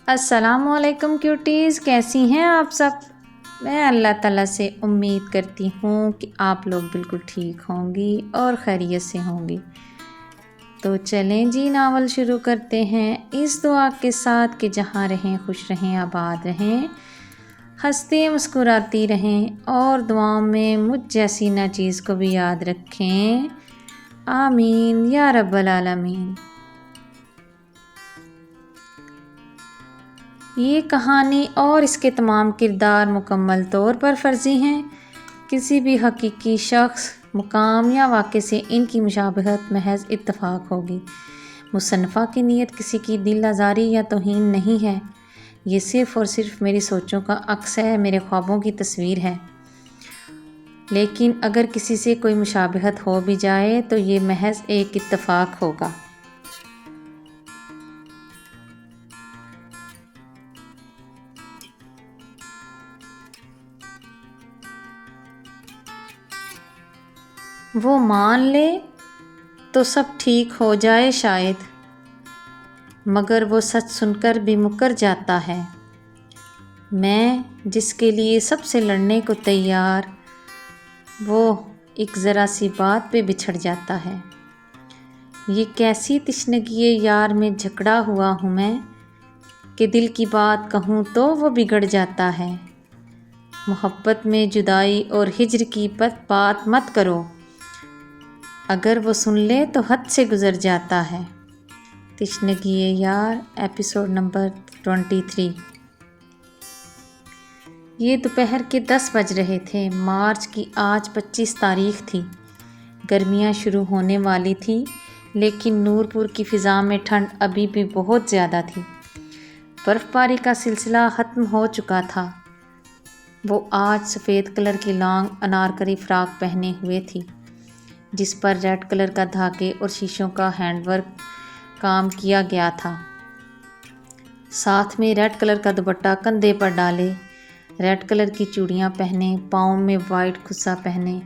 السلام علیکم کیوٹیز، کیسی ہیں آپ سب؟ میں اللہ تعالیٰ سے امید کرتی ہوں کہ آپ لوگ بالکل ٹھیک ہوں گی اور خیریت سے ہوں گی۔ تو چلیں جی ناول شروع کرتے ہیں، اس دعا کے ساتھ کہ جہاں رہیں خوش رہیں، آباد رہیں، ہنستی مسکراتی رہیں اور دعاؤں میں مجھ جیسی ناچیز کو بھی یاد رکھیں، آمین یا رب العالمین۔ یہ کہانی اور اس کے تمام کردار مکمل طور پر فرضی ہیں، کسی بھی حقیقی شخص، مقام یا واقعے سے ان کی مشابہت محض اتفاق ہوگی۔ مصنفہ کی نیت کسی کی دل آزاری یا توہین نہیں ہے، یہ صرف اور صرف میری سوچوں کا عکس ہے، میرے خوابوں کی تصویر ہے۔ لیکن اگر کسی سے کوئی مشابہت ہو بھی جائے تو یہ محض ایک اتفاق ہوگا۔ وہ مان لے تو سب ٹھیک ہو جائے شاید، مگر وہ سچ سن کر بھی مکر جاتا ہے۔ میں جس کے لیے سب سے لڑنے کو تیار، وہ ایک ذرا سی بات پہ بچھڑ جاتا ہے۔ یہ کیسی تشنگی یار میں جھگڑا ہوا ہوں میں کہ دل کی بات کہوں تو وہ بگڑ جاتا ہے۔ محبت میں جدائی اور ہجر کی بات مت کرو، اگر وہ سن لے تو حد سے گزر جاتا ہے۔ تشنگی یار، ایپیسوڈ نمبر 23۔ یہ دوپہر کے 10 بج رہے تھے۔ مارچ کی آج 25 تاریخ تھی۔ گرمیاں شروع ہونے والی تھی، لیکن نورپور کی فضا میں ٹھنڈ ابھی بھی بہت زیادہ تھی۔ برف باری کا سلسلہ ختم ہو چکا تھا۔ وہ آج سفید کلر کی لانگ انارکلی فراک پہنے ہوئے تھی، جس پر ریڈ کلر کا دھاگے اور شیشوں کا ہینڈ ورک کام کیا گیا تھا۔ ساتھ میں ریڈ کلر کا دوپٹہ کندھے پر ڈالے، ریڈ کلر کی چوڑیاں پہنے، پاؤں میں وائٹ کھسا پہنے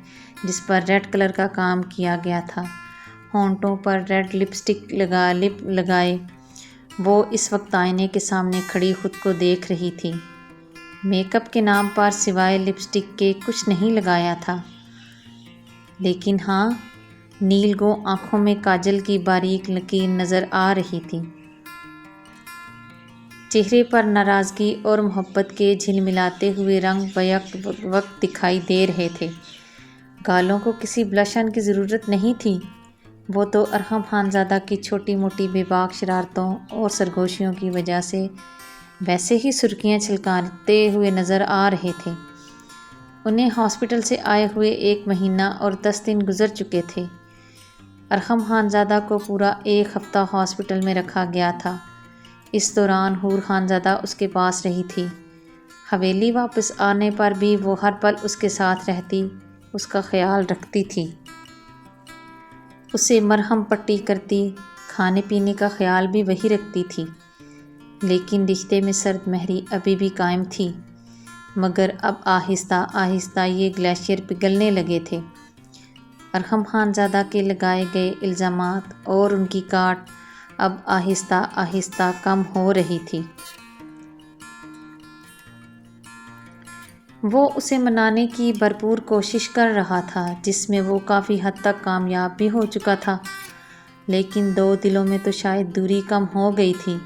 جس پر ریڈ کلر کا کام کیا گیا تھا، ہونٹوں پر ریڈ لپسٹک لگائے وہ اس وقت آئینے کے سامنے کھڑی خود کو دیکھ رہی تھی۔ میک اپ کے نام پر سوائے لپسٹک کے کچھ نہیں لگایا تھا، لیکن ہاں، نیل گو آنکھوں میں کاجل کی باریک لکیر نظر آ رہی تھی۔ چہرے پر ناراضگی اور محبت کے جھلملاتے ہوئے رنگ بیک وقت دکھائی دے رہے تھے۔ گالوں کو کسی بلشن کی ضرورت نہیں تھی، وہ تو ارحم خانزادہ کی چھوٹی موٹی بے باک شرارتوں اور سرگوشیوں کی وجہ سے ویسے ہی سرخیاں چھلکاتے ہوئے نظر آ رہے تھے۔ انہیں ہاسپٹل سے آئے ہوئے 1 مہینہ اور 10 دن گزر چکے تھے۔ ارحم خانزادہ کو پورا 1 ہفتہ ہاسپٹل میں رکھا گیا تھا۔ اس دوران حور خانزادہ اس کے پاس رہی تھی۔ حویلی واپس آنے پر بھی وہ ہر پل اس کے ساتھ رہتی، اس کا خیال رکھتی تھی، اسے مرہم پٹی کرتی، کھانے پینے کا خیال بھی وہی رکھتی تھی۔ لیکن رشتے میں سرد مہری ابھی بھی قائم تھی، مگر اب آہستہ آہستہ یہ گلیشیئر پگھلنے لگے تھے۔ ارحم خانزادہ کے لگائے گئے الزامات اور ان کی کاٹ اب آہستہ آہستہ کم ہو رہی تھی۔ وہ اسے منانے کی بھرپور کوشش کر رہا تھا، جس میں وہ کافی حد تک کامیاب بھی ہو چکا تھا، لیکن 2 دلوں میں تو شاید دوری کم ہو گئی تھی،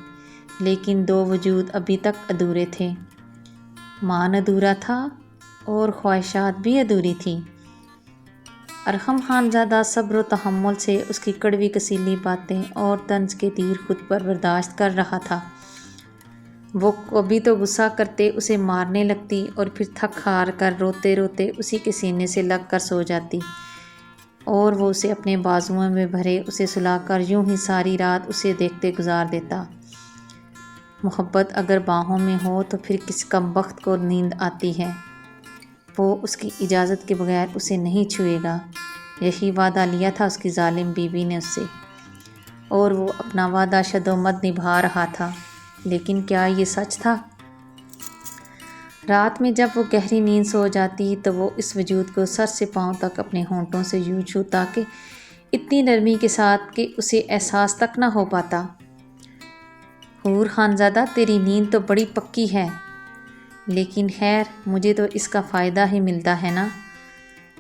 لیکن 2 وجود ابھی تک ادھورے تھے۔ مان ادھورا تھا اور خواہشات بھی ادھوری تھیں۔ ارحم خانزادہ صبر و تحمل سے اس کی کڑوی کسیلی باتیں اور طنز کے تیر خود پر برداشت کر رہا تھا۔ وہ کبھی تو غصہ کرتے اسے مارنے لگتی اور پھر تھک ہار کر روتے روتے اسی کے سینے سے لگ کر سو جاتی، اور وہ اسے اپنے بازوؤں میں بھرے اسے سلا کر یوں ہی ساری رات اسے دیکھتے گزار دیتا۔ محبت اگر باہوں میں ہو تو پھر کس کمبخت کو نیند آتی ہے؟ وہ اس کی اجازت کے بغیر اسے نہیں چھوئے گا، یہی وعدہ لیا تھا اس کی ظالم بیوی نے اس سے، اور وہ اپنا وعدہ شد و مد نبھا رہا تھا۔ لیکن کیا یہ سچ تھا؟ رات میں جب وہ گہری نیند سو جاتی تو وہ اس وجود کو سر سے پاؤں تک اپنے ہونٹوں سے یوں چھوتا کہ اتنی نرمی کے ساتھ کہ اسے احساس تک نہ ہو پاتا۔ حور خانزادہ تیری نیند تو بڑی پکی ہے، لیکن خیر مجھے تو اس کا فائدہ ہی ملتا ہے نا۔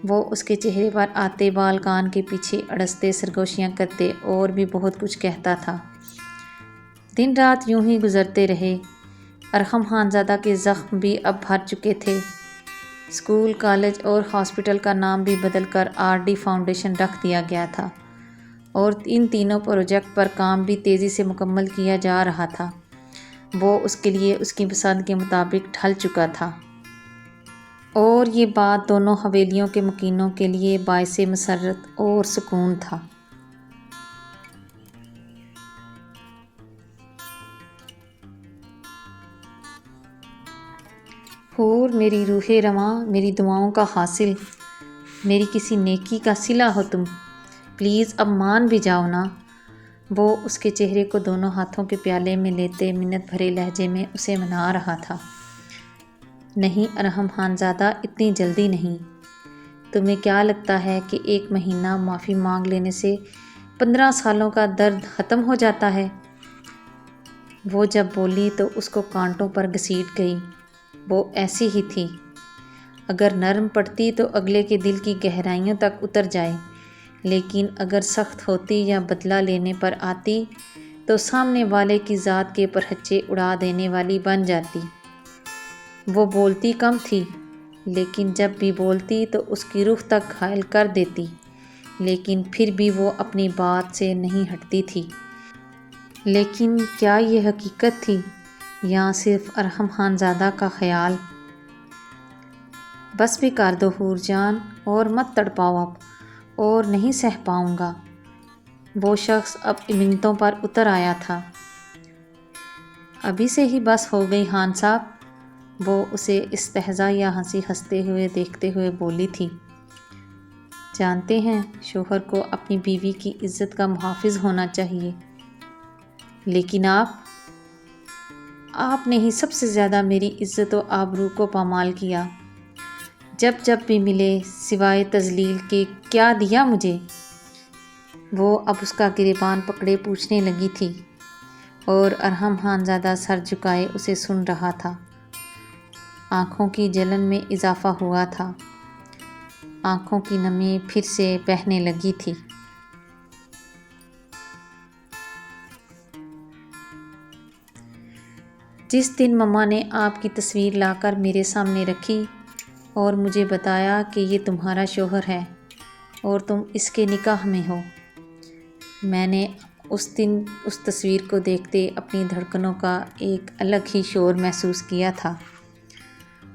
وہ اس کے چہرے پر آتے بال کان کے پیچھے اڑستے سرگوشیاں کرتے اور بھی بہت کچھ کہتا تھا۔ دن رات یوں ہی گزرتے رہے۔ ارحم خانزادہ کے زخم بھی اب بھر چکے تھے۔ اسکول، کالج اور ہاسپٹل کا نام بھی بدل کر RD فاؤنڈیشن رکھ دیا گیا تھا، اور ان تینوں پروجیکٹ پر کام بھی تیزی سے مکمل کیا جا رہا تھا۔ وہ اس کے لیے اس کی پسند کے مطابق ڈھل چکا تھا، اور یہ بات دونوں حویلیوں کے مکینوں کے لیے باعث مسرت اور سکون تھا۔ حور میری روح رواں، میری دعاؤں کا حاصل، میری کسی نیکی کا صلہ ہو تم، پلیز اب مان بھی جاؤ نا۔ وہ اس کے چہرے کو دونوں ہاتھوں کے پیالے میں لیتے منت بھرے لہجے میں اسے منا رہا تھا۔ نہیں ارحم خانزادہ، اتنی جلدی نہیں۔ تمہیں کیا لگتا ہے کہ ایک مہینہ معافی مانگ لینے سے 15 سالوں کا درد ختم ہو جاتا ہے؟ وہ جب بولی تو اس کو کانٹوں پر گھسیٹ گئی۔ وہ ایسی ہی تھی، اگر نرم پڑتی تو اگلے کے دل کی گہرائیوں تک اتر جائے، لیکن اگر سخت ہوتی یا بدلہ لینے پر آتی تو سامنے والے کی ذات کے پرہچے اڑا دینے والی بن جاتی۔ وہ بولتی کم تھی، لیکن جب بھی بولتی تو اس کی روح تک گھائل کر دیتی، لیکن پھر بھی وہ اپنی بات سے نہیں ہٹتی تھی۔ لیکن کیا یہ حقیقت تھی یا صرف ارحم خانزادہ کا خیال؟ بس بھی کر دو حور جان، اور مت تڑپاؤ اب، اور نہیں سہ پاؤں گا۔ وہ شخص اب منتوں پر اتر آیا تھا۔ ابھی سے ہی بس ہو گئی خان صاحب، وہ اسے استہزاء یا ہنسی ہنستے ہوئے دیکھتے ہوئے بولی تھی۔ جانتے ہیں شوہر کو اپنی بیوی کی عزت کا محافظ ہونا چاہیے، لیکن آپ نے ہی سب سے زیادہ میری عزت و آبرو کو پامال کیا۔ جب جب بھی ملے سوائے تذلیل کے کیا دیا مجھے؟ وہ اب اس کا گریبان پکڑے پوچھنے لگی تھی، اور ارحم خانزادہ سر جھکائے اسے سن رہا تھا۔ آنکھوں کی جلن میں اضافہ ہوا تھا، آنکھوں کی نمی پھر سے بہنے لگی تھی۔ جس دن مما نے آپ کی تصویر لا کر میرے سامنے رکھی اور مجھے بتایا کہ یہ تمہارا شوہر ہے اور تم اس کے نکاح میں ہو، میں نے اس دن اس تصویر کو دیکھتے اپنی دھڑکنوں کا ایک الگ ہی شور محسوس کیا تھا۔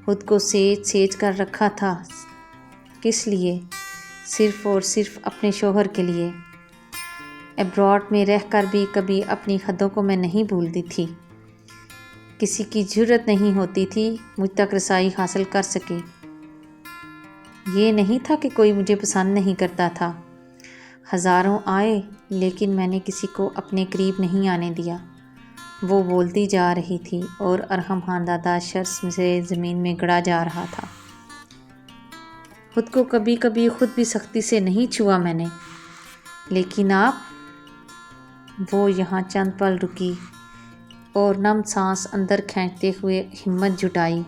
خود کو سیج سیج کر رکھا تھا۔ کس لیے؟ صرف اور صرف اپنے شوہر کے لیے۔ ایبراڈ میں رہ کر بھی کبھی اپنی حدوں کو میں نہیں بھولتی تھی۔ کسی کی جرت نہیں ہوتی تھی مجھ تک رسائی حاصل کر سکے۔ یہ نہیں تھا کہ کوئی مجھے پسند نہیں کرتا تھا، ہزاروں آئے لیکن میں نے کسی کو اپنے قریب نہیں آنے دیا۔ وہ بولتی جا رہی تھی اور ارحم خانزادہ شرم سے زمین میں گڑا جا رہا تھا۔ خود کو کبھی کبھی خود بھی سختی سے نہیں چھوا میں نے، لیکن وہ یہاں چند پل رکی اور نم سانس اندر کھینچتے ہوئے ہمت جٹائی۔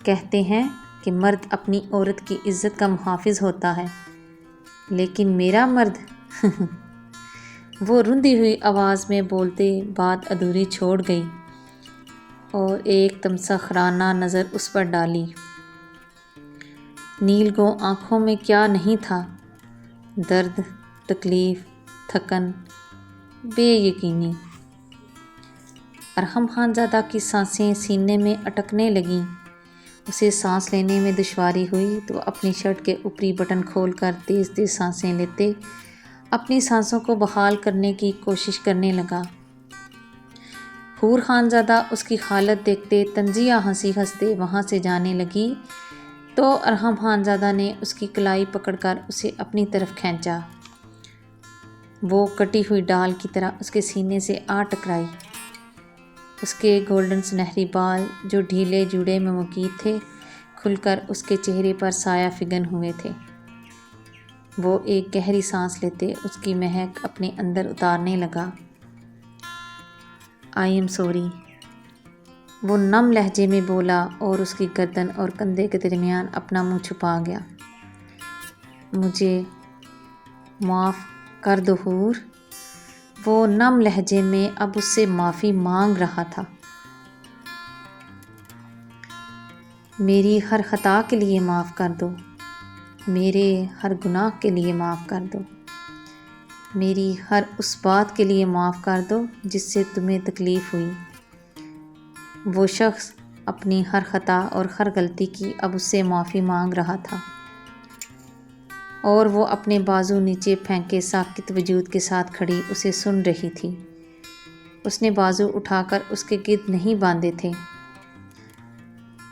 کہتے ہیں کہ مرد اپنی عورت کی عزت کا محافظ ہوتا ہے، لیکن میرا مرد وہ رندی ہوئی آواز میں بولتے بات ادھوری چھوڑ گئی اور ایک تمسخرانہ نظر اس پر ڈالی۔ نیل گوں آنکھوں میں کیا نہیں تھا، درد، تکلیف، تھکن، بے یقینی۔ ارحم خانزادہ کی سانسیں سینے میں اٹکنے لگیں۔ اسے سانس لینے میں دشواری ہوئی تو اپنی شرٹ کے اوپری بٹن کھول کر تیز تیز سانسیں لیتے اپنی سانسوں کو بحال کرنے کی کوشش کرنے لگا۔ حور خانزادہ اس کی حالت دیکھتے طنزیہ ہنسی ہنستے وہاں سے جانے لگی تو ارحم خانزادہ نے اس کی کلائی پکڑ کر اسے اپنی طرف کھینچا۔ وہ کٹی ہوئی ڈال کی طرح اس کے سینے سے آ ٹکرائی۔ اس کے گولڈن سنہری بال جو ڈھیلے جوڑے میں مقید تھے کھل کر اس کے چہرے پر سایہ فگن ہوئے تھے۔ وہ ایک گہری سانس لیتے اس کی مہک اپنے اندر اتارنے لگا۔ آئی ایم سوری، وہ نم لہجے میں بولا اور اس کی گردن اور کندھے کے درمیان اپنا منہ چھپا گیا۔ مجھے معاف کر دو حور، وہ نم لہجے میں اب اس سے معافی مانگ رہا تھا۔ میری ہر خطا کے لیے معاف کر دو، میرے ہر گناہ کے لیے معاف کر دو، میری ہر اس بات کے لیے معاف کر دو جس سے تمہیں تکلیف ہوئی۔ وہ شخص اپنی ہر خطا اور ہر غلطی کی اب اس سے معافی مانگ رہا تھا، اور وہ اپنے بازو نیچے پھینکے ساکت وجود کے ساتھ کھڑی اسے سن رہی تھی۔ اس نے بازو اٹھا کر اس کے گرد نہیں باندھے تھے۔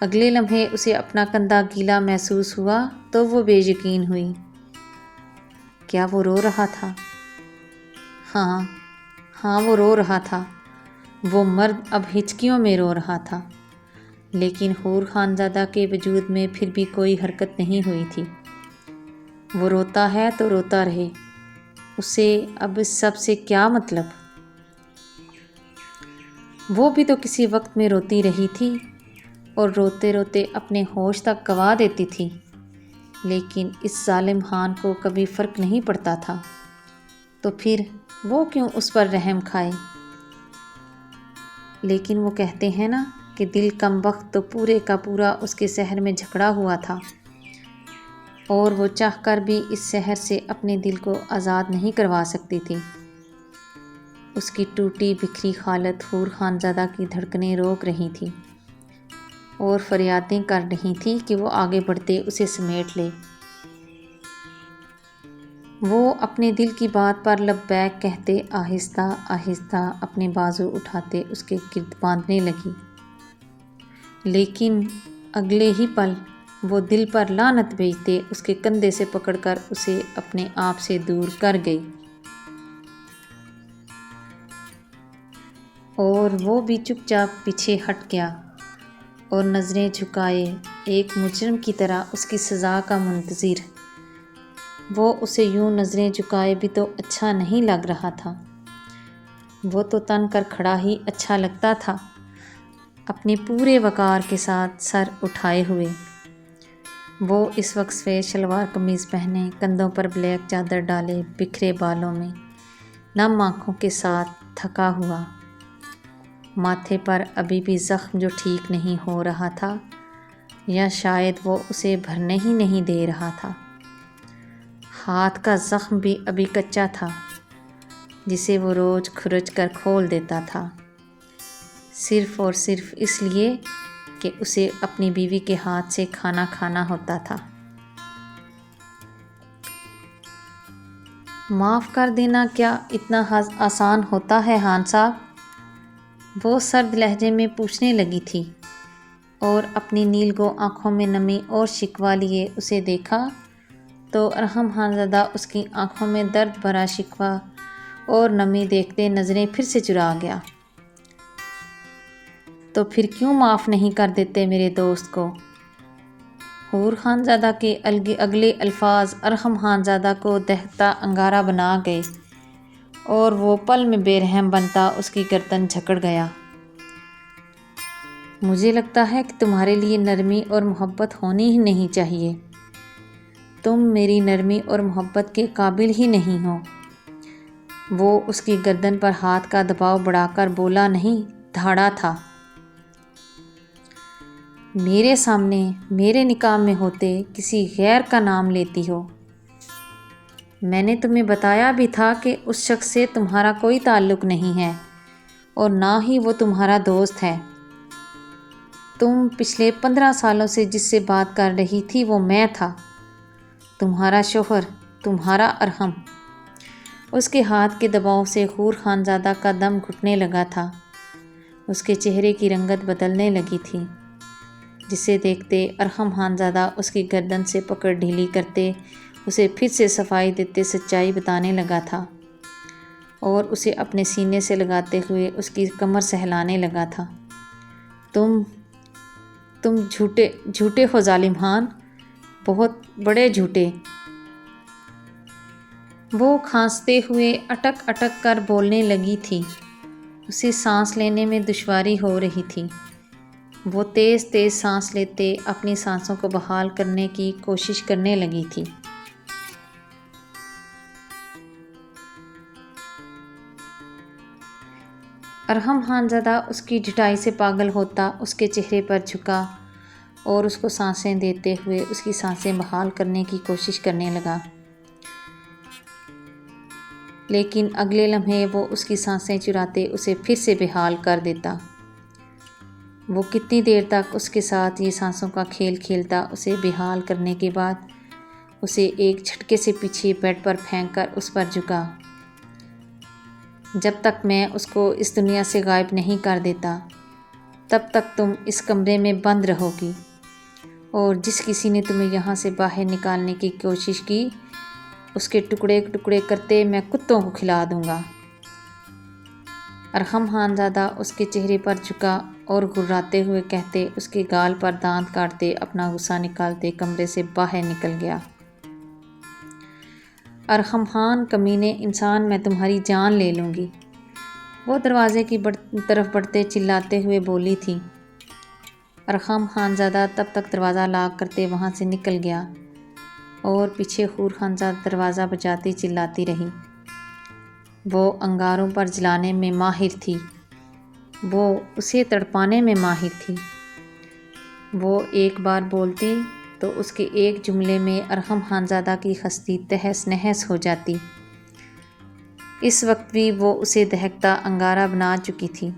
اگلے لمحے اسے اپنا کندھا گیلا محسوس ہوا تو وہ بے یقین ہوئی۔ کیا وہ رو رہا تھا؟ ہاں وہ رو رہا تھا۔ وہ مرد اب ہچکیوں میں رو رہا تھا، لیکن حور خانزادہ کے وجود میں پھر بھی کوئی حرکت نہیں ہوئی تھی۔ وہ روتا ہے تو روتا رہے، اسے اب اس سب سے کیا مطلب؟ وہ بھی تو کسی وقت میں روتی رہی تھی اور روتے روتے اپنے ہوش تک گنوا دیتی تھی، لیکن اس ظالم خان کو کبھی فرق نہیں پڑتا تھا، تو پھر وہ کیوں اس پر رحم کھائے؟ لیکن وہ کہتے ہیں نا کہ دل کم بخت تو پورے کا پورا اس کے سحر میں جھکڑا ہوا تھا، اور وہ چاہ کر بھی اس سحر سے اپنے دل کو آزاد نہیں کروا سکتی تھی۔ اس کی ٹوٹی بکھری حالت حور خانزادہ کی دھڑکنیں روک رہی تھی اور فریادیں کر رہی تھی کہ وہ آگے بڑھتے اسے سمیٹ لے۔ وہ اپنے دل کی بات پر لبیک کہتے آہستہ آہستہ اپنے بازو اٹھاتے اس کے گرد باندھنے لگی، لیکن اگلے ہی پل وہ دل پر لعنت بھیجتے اس کے کندھے سے پکڑ کر اسے اپنے آپ سے دور کر گئی، اور وہ بھی چپ چاپ پیچھے ہٹ گیا اور نظریں جھکائے ایک مجرم کی طرح اس کی سزا کا منتظر۔ وہ اسے یوں نظریں جھکائے بھی تو اچھا نہیں لگ رہا تھا، وہ تو تن کر کھڑا ہی اچھا لگتا تھا، اپنے پورے وقار کے ساتھ سر اٹھائے ہوئے۔ وہ اس وقت سفید شلوار قمیض پہنے، کندھوں پر بلیک چادر ڈالے، بکھرے بالوں میں، نم آنکھوں کے ساتھ تھکا ہوا، ماتھے پر ابھی بھی زخم جو ٹھیک نہیں ہو رہا تھا، یا شاید وہ اسے بھرنے ہی نہیں دے رہا تھا۔ ہاتھ کا زخم بھی ابھی کچا تھا، جسے وہ روز کھرچ کر کھول دیتا تھا، صرف اور صرف اس لیے کہ اسے اپنی بیوی کے ہاتھ سے کھانا کھانا ہوتا تھا۔ معاف کر دینا کیا اتنا آسان ہوتا ہے خان صاحب؟ وہ سرد لہجے میں پوچھنے لگی تھی، اور اپنی نیلگوں آنکھوں میں نمی اور شکوہ لیے اسے دیکھا تو ارحم خانزادہ اس کی آنکھوں میں درد بھرا شکوہ اور نمی دیکھتے نظریں پھر سے چرا گیا۔ تو پھر کیوں معاف نہیں کر دیتے میرے دوست کو؟ حور خانزادہ کے اگلے الفاظ ارحم خانزادہ کو دہتا انگارہ بنا گئے، اور وہ پل میں بے رحم بنتا اس کی گردن جھکڑ گیا۔ مجھے لگتا ہے کہ تمہارے لیے نرمی اور محبت ہونی ہی نہیں چاہیے، تم میری نرمی اور محبت کے قابل ہی نہیں ہو۔ وہ اس کی گردن پر ہاتھ کا دباؤ بڑھا کر بولا نہیں دھاڑا تھا۔ میرے سامنے میرے نکاح میں ہوتے کسی غیر کا نام لیتی ہو؟ میں نے تمہیں بتایا بھی تھا کہ اس شخص سے تمہارا کوئی تعلق نہیں ہے، اور نہ ہی وہ تمہارا دوست ہے۔ تم پچھلے 15 سالوں سے جس سے بات کر رہی تھی وہ میں تھا، تمہارا شوہر، تمہارا ارحم۔ اس کے ہاتھ کے دباؤ سے حور خانزادہ کا دم گھٹنے لگا تھا، اس کے چہرے کی رنگت بدلنے لگی تھی، جسے دیکھتے ارحم خانزادہ اس کی گردن سے پکڑ ڈھیلی کرتے اسے پھر سے صفائی دیتے سچائی بتانے لگا تھا، اور اسے اپنے سینے سے لگاتے ہوئے اس کی کمر سہلانے لگا تھا۔ تم جھوٹے ہو ظالم خان، بہت بڑے جھوٹے۔ وہ کھانستے ہوئے اٹک اٹک کر بولنے لگی تھی۔ اسے سانس لینے میں دشواری ہو رہی تھی۔ وہ تیز تیز سانس لیتے اپنی سانسوں کو بحال کرنے کی کوشش کرنے لگی تھی۔ ارحم خان زادہ اس کی ڈٹائی سے پاگل ہوتا اس کے چہرے پر جھکا اور اس کو سانسیں دیتے ہوئے اس کی سانسیں بحال کرنے کی کوشش کرنے لگا، لیکن اگلے لمحے وہ اس کی سانسیں چراتے اسے پھر سے بحال کر دیتا۔ وہ کتنی دیر تک اس کے ساتھ یہ سانسوں کا کھیل کھیلتا، اسے بحال کرنے کے بعد اسے ایک جھٹکے سے پیچھے بیڈ پر پھینک کر اس پر جھکا۔ جب تک میں اس کو اس دنیا سے غائب نہیں کر دیتا تب تک تم اس کمرے میں بند رہو گی، اور جس کسی نے تمہیں یہاں سے باہر نکالنے کی کوشش کی اس کے ٹکڑے ٹکڑے کرتے میں کتوں کو کھلا دوں گا۔ ارحم خان زادہ اس کے چہرے پر جھکا اور گھراتے ہوئے کہتے، اس کے گال پر دانت کاٹتے اپنا غصہ نکالتے کمرے سے باہر نکل گیا۔ ارحم خان کمینے انسان، میں تمہاری جان لے لوں گی، وہ دروازے کی طرف بڑھتے چلاتے ہوئے بولی تھی۔ ارحم خان زادہ تب تک دروازہ لاک کرتے وہاں سے نکل گیا اور پیچھے حور خان زادہ دروازہ بجاتی چلاتی رہی۔ وہ انگاروں پر جلانے میں ماہر تھی، وہ اسے تڑپانے میں ماہر تھی۔ وہ ایک بار بولتی تو اس کے ایک جملے میں ارحم خان زادہ کی ہستی تہس نہس ہو جاتی۔ اس وقت بھی وہ اسے دہکتا انگارہ بنا چکی تھی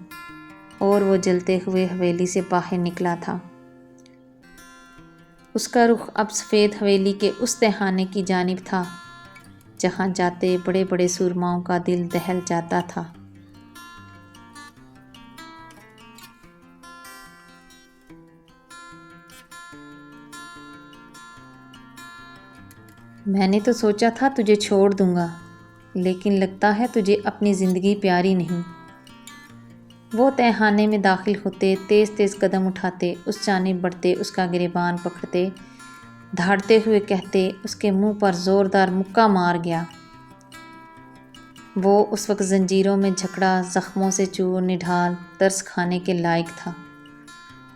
اور وہ جلتے ہوئے حویلی سے باہر نکلا تھا۔ اس کا رخ اب سفید حویلی کے اس تہخانے کی جانب تھا جہاں جاتے بڑے بڑے سورماؤں کا دل دہل جاتا تھا۔ میں نے تو سوچا تھا تجھے چھوڑ دوں گا، لیکن لگتا ہے تجھے اپنی زندگی پیاری نہیں۔ وہ تہخانے میں داخل ہوتے، تیز تیز قدم اٹھاتے، اس جانب بڑھتے، اس کا گریبان پکڑتے، دھاڑتے ہوئے کہتے، اس کے منہ پر زوردار مکہ مار گیا۔ وہ اس وقت زنجیروں میں جھکڑا، زخموں سے چور نڈھال، ترس کھانے کے لائق تھا،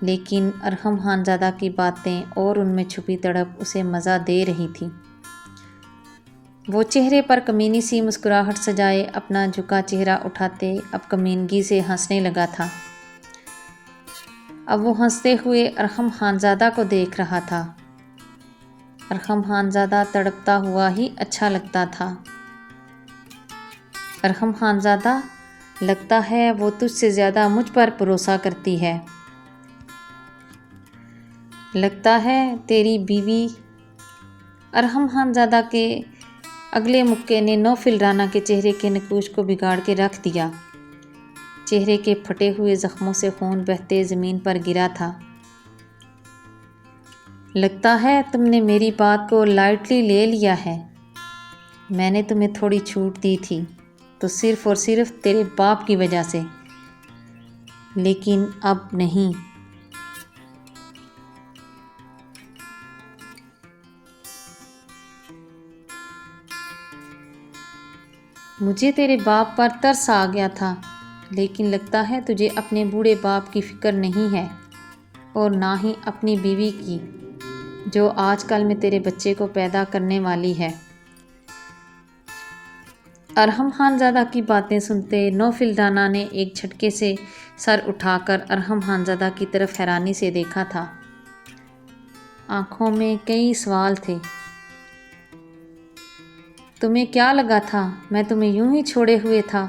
لیکن ارحم خان زادہ کی باتیں اور ان میں چھپی تڑپ اسے مزہ دے رہی تھی۔ وہ چہرے پر کمینی سی مسکراہٹ سجائے اپنا جھکا چہرہ اٹھاتے اب کمینگی سے ہنسنے لگا تھا۔ اب وہ ہنستے ہوئے ارحم خان زادہ کو دیکھ رہا تھا۔ ارحم خان زادہ تڑپتا ہوا ہی اچھا لگتا تھا۔ ارحم خان زادہ، لگتا ہے وہ تجھ سے زیادہ مجھ پر بھروسہ کرتی ہے۔ لگتا ہے تیری بیوی۔ ارحم خان زادہ کے اگلے مکے نے نوفل رانا کے چہرے کے نقوش کو بگاڑ کے رکھ دیا۔ چہرے کے پھٹے ہوئے زخموں سے خون بہتے زمین پر گرا تھا۔ لگتا ہے تم نے میری بات کو لائٹلی لے لیا ہے۔ میں نے تمہیں تھوڑی چھوٹ دی تھی تو صرف اور صرف تیرے باپ کی وجہ سے، لیکن اب نہیں۔ مجھے تیرے باپ پر ترس آ گیا تھا، لیکن لگتا ہے تجھے اپنے بوڑھے باپ کی فکر نہیں ہے، اور نہ ہی اپنی بیوی کی جو آج کل میں تیرے بچے کو پیدا کرنے والی ہے۔ ارحم خان زادہ کی باتیں سنتے نوفل رانا نے ایک جھٹکے سے سر اٹھا کر ارحم خان زادہ کی طرف حیرانی سے دیکھا تھا۔ آنکھوں میں کئی سوال تھے۔ تمہیں کیا لگا تھا میں تمہیں یوں ہی چھوڑے ہوئے تھا؟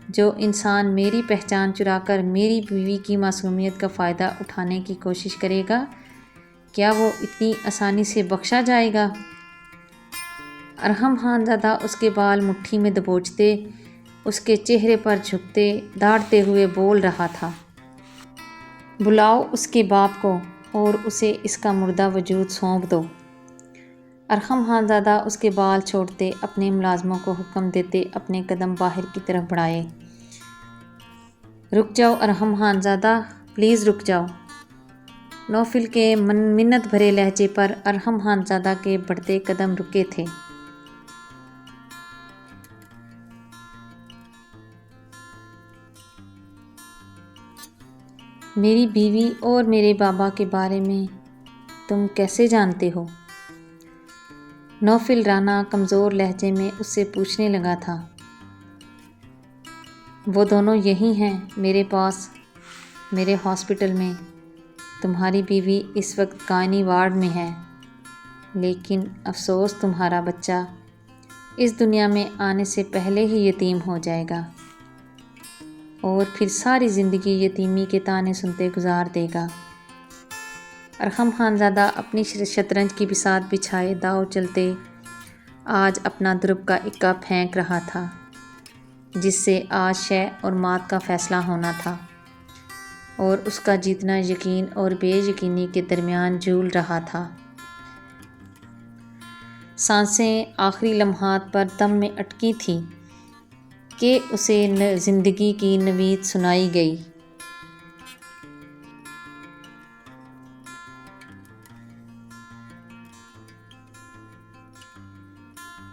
جو انسان میری پہچان چرا کر میری بیوی کی معصومیت کا فائدہ اٹھانے کی کوشش کرے گا، کیا وہ اتنی آسانی سے بخشا جائے گا؟ ارحم خان زادہ اس کے بال مٹھی میں دبوچتے، اس کے چہرے پر جھکتے، دھاڑتے ہوئے بول رہا تھا۔ بلاؤ اس کے باپ کو اور اسے اس کا مردہ وجود سونپ دو۔ ارحم خان زادہ اس کے بال چھوڑتے اپنے ملازموں کو حکم دیتے اپنے قدم باہر کی طرف بڑھائے۔ رک جاؤ ارحم خان زادہ، پلیز رک جاؤ۔ نوفل کے منت بھرے لہجے پر ارحم خان زادہ کے بڑھتے قدم رکے تھے۔ میری بیوی اور میرے بابا کے بارے میں تم کیسے جانتے ہو؟ نوفل رانا کمزور لہجے میں اس سے پوچھنے لگا تھا۔ وہ دونوں یہی ہیں میرے پاس، میرے ہاسپٹل میں۔ تمہاری بیوی اس وقت گائنی وارڈ میں ہے، لیکن افسوس تمہارا بچہ اس دنیا میں آنے سے پہلے ہی یتیم ہو جائے گا اور پھر ساری زندگی یتیمی کے طعنے سنتے گزار دے گا۔ ارحم خانزادہ اپنی شطرنج کی بساط بچھائے داؤ چلتے آج اپنا درب کا اکا پھینک رہا تھا، جس سے آج شے اور مات کا فیصلہ ہونا تھا، اور اس کا جیتنا یقین اور بے یقینی کے درمیان جھول رہا تھا۔ سانسیں آخری لمحات پر دم میں اٹکی تھیں کہ اسے زندگی کی نوید سنائی گئی۔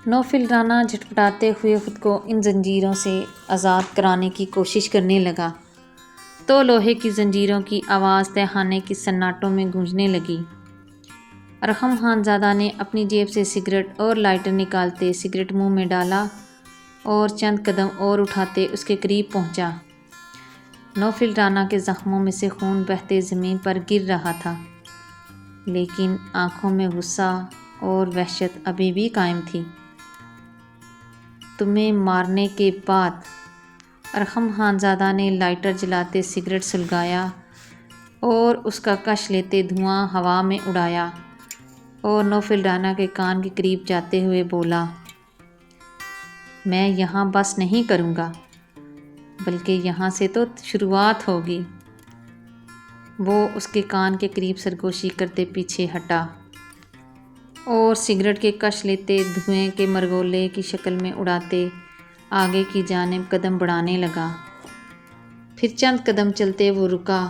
نوفل رانا جھٹپٹاتے ہوئے خود کو ان زنجیروں سے آزاد کرانے کی کوشش کرنے لگا تو لوہے کی زنجیروں کی آواز تہخانے کی سناٹوں میں گونجنے لگی۔ ارحم خانزادہ نے اپنی جیب سے سگریٹ اور لائٹر نکالتے سگریٹ منہ میں ڈالا اور چند قدم اور اٹھاتے اس کے قریب پہنچا۔ نوفل رانا کے زخموں میں سے خون بہتے زمین پر گر رہا تھا، لیکن آنکھوں میں غصہ اور وحشت ابھی بھی قائم تھی۔ تمہیں مارنے کے بعد، ارحم خانزادہ نے لائٹر جلاتے سگریٹ سلگایا اور اس کا کش لیتے دھواں ہوا میں اڑایا اور نوفل رانا کے کان کے قریب جاتے ہوئے بولا، میں یہاں بس نہیں کروں گا، بلکہ یہاں سے تو شروعات ہوگی۔ وہ اس کے کان کے قریب سرگوشی کرتے پیچھے ہٹا اور سگریٹ کے کش لیتے دھوئیں کے مرگولے کی شکل میں اڑاتے آگے کی جانب قدم بڑھانے لگا۔ پھر چند قدم چلتے وہ رکا،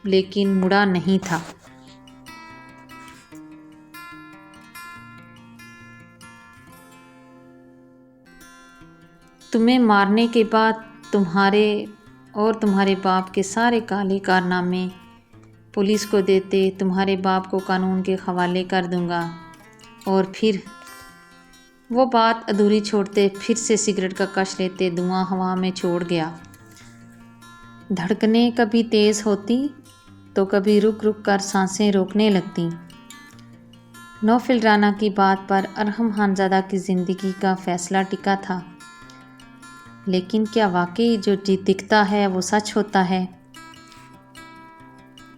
لیکن مڑا نہیں تھا۔ تمہیں مارنے کے بعد تمہارے اور تمہارے باپ کے سارے کالے کارنامے پولیس کو دیتے تمہارے باپ کو قانون کے حوالے کر دوں گا۔ اور پھر وہ بات ادھوری چھوڑتے پھر سے سگریٹ کا کش لیتے دھواں ہوا میں چھوڑ گیا۔ دھڑکنیں کبھی تیز ہوتی تو کبھی رک رک کر سانسیں روکنے لگتیں۔ نوفل رانا کی بات پر ارحم خانزادہ کی زندگی کا فیصلہ ٹکا تھا، لیکن کیا واقعی جو دکھتا ہے وہ سچ ہوتا ہے؟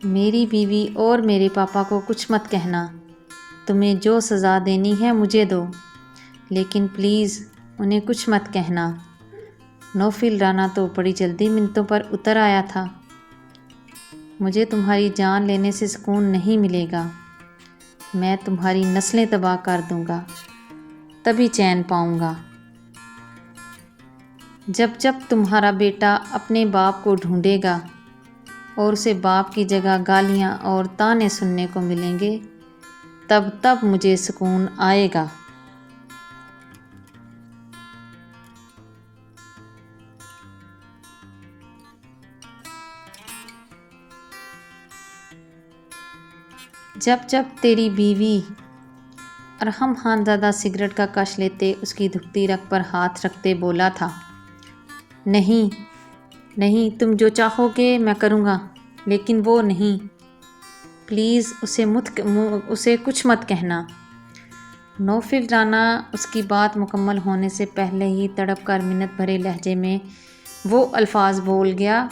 میری بیوی اور میرے پاپا کو کچھ مت کہنا، تمہیں جو سزا دینی ہے مجھے دو، لیکن پلیز انہیں کچھ مت کہنا۔ نوفل رانا تو بڑی جلدی منتوں پر اتر آیا تھا۔ مجھے تمہاری جان لینے سے سکون نہیں ملے گا، میں تمہاری نسلیں تباہ کر دوں گا، تبھی چین پاؤں گا۔ جب جب تمہارا بیٹا اپنے باپ کو ڈھونڈے گا اور اسے باپ کی جگہ گالیاں اور طعنے سننے کو ملیں گے، تب تب مجھے سکون آئے گا۔ جب جب تیری بیوی، ارحم خانزادہ سگریٹ کا کش لیتے اس کی دھکتی رگ پر ہاتھ رکھتے بولا تھا، نہیں نہیں، تم جو چاہو گے میں کروں گا، لیکن وہ نہیں، پلیز اسے کچھ مت کہنا۔ نوفل رانا اس کی بات مکمل ہونے سے پہلے ہی تڑپ کر منت بھرے لہجے میں وہ الفاظ بول گیا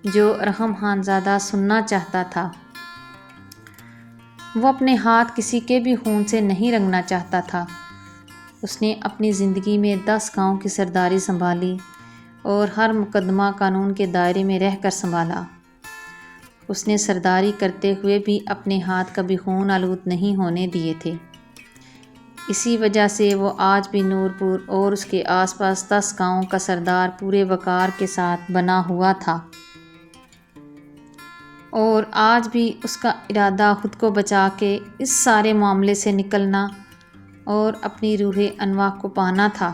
جو ارحم خانزادہ سننا چاہتا تھا۔ وہ اپنے ہاتھ کسی کے بھی خون سے نہیں رنگنا چاہتا تھا۔ اس نے اپنی زندگی میں 10 گاؤں کی سرداری سنبھالی اور ہر مقدمہ قانون کے دائرے میں رہ کر سنبھالا۔ اس نے سرداری کرتے ہوئے بھی اپنے ہاتھ کبھی خون آلود نہیں ہونے دیے تھے۔ اسی وجہ سے وہ آج بھی نورپور اور اس کے آس پاس 10 گاؤں کا سردار پورے وقار کے ساتھ بنا ہوا تھا، اور آج بھی اس کا ارادہ خود کو بچا کے اس سارے معاملے سے نکلنا اور اپنی روح انواع کو پانا تھا۔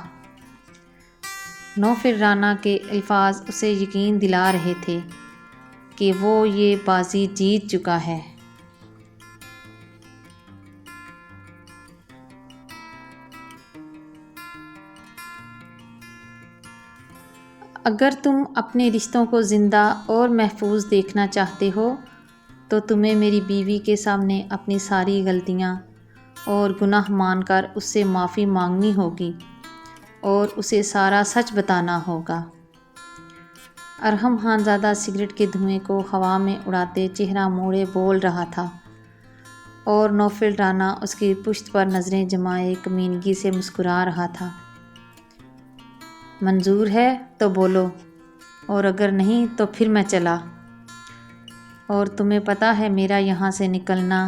نوفل رانا کے الفاظ اسے یقین دلا رہے تھے کہ وہ یہ بازی جیت چکا ہے۔ اگر تم اپنے رشتوں کو زندہ اور محفوظ دیکھنا چاہتے ہو تو تمہیں میری بیوی کے سامنے اپنی ساری غلطیاں اور گناہ مان کر اس سے معافی مانگنی ہوگی اور اسے سارا سچ بتانا ہوگا۔ ارحم خانزادہ سگریٹ کے دھوئیں کو ہوا میں اڑاتے چہرہ موڑے بول رہا تھا اور نوفل رانا اس کی پشت پر نظریں جمائے کمینگی سے مسکرا رہا تھا۔ منظور ہے تو بولو، اور اگر نہیں تو پھر میں چلا، اور تمہیں پتہ ہے میرا یہاں سے نکلنا۔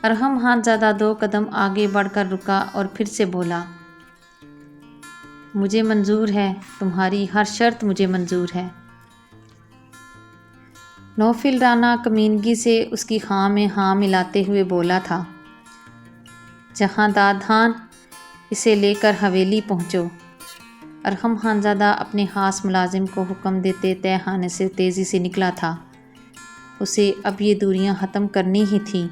ارحم خانزادہ 2 قدم آگے بڑھ کر رکا اور پھر سے بولا، مجھے منظور ہے، تمہاری ہر شرط مجھے منظور ہے۔ نوفل رانا کمینگی سے اس کی ہاں میں ہاں ملاتے ہوئے بولا تھا، جہاں دادھان، اسے لے کر حویلی پہنچو۔ ارحم خانزادہ اپنے خاص ملازم کو حکم دیتے تہہ خانے سے تیزی سے نکلا تھا۔ اسے اب یہ دوریاں ختم کرنی ہی تھیں،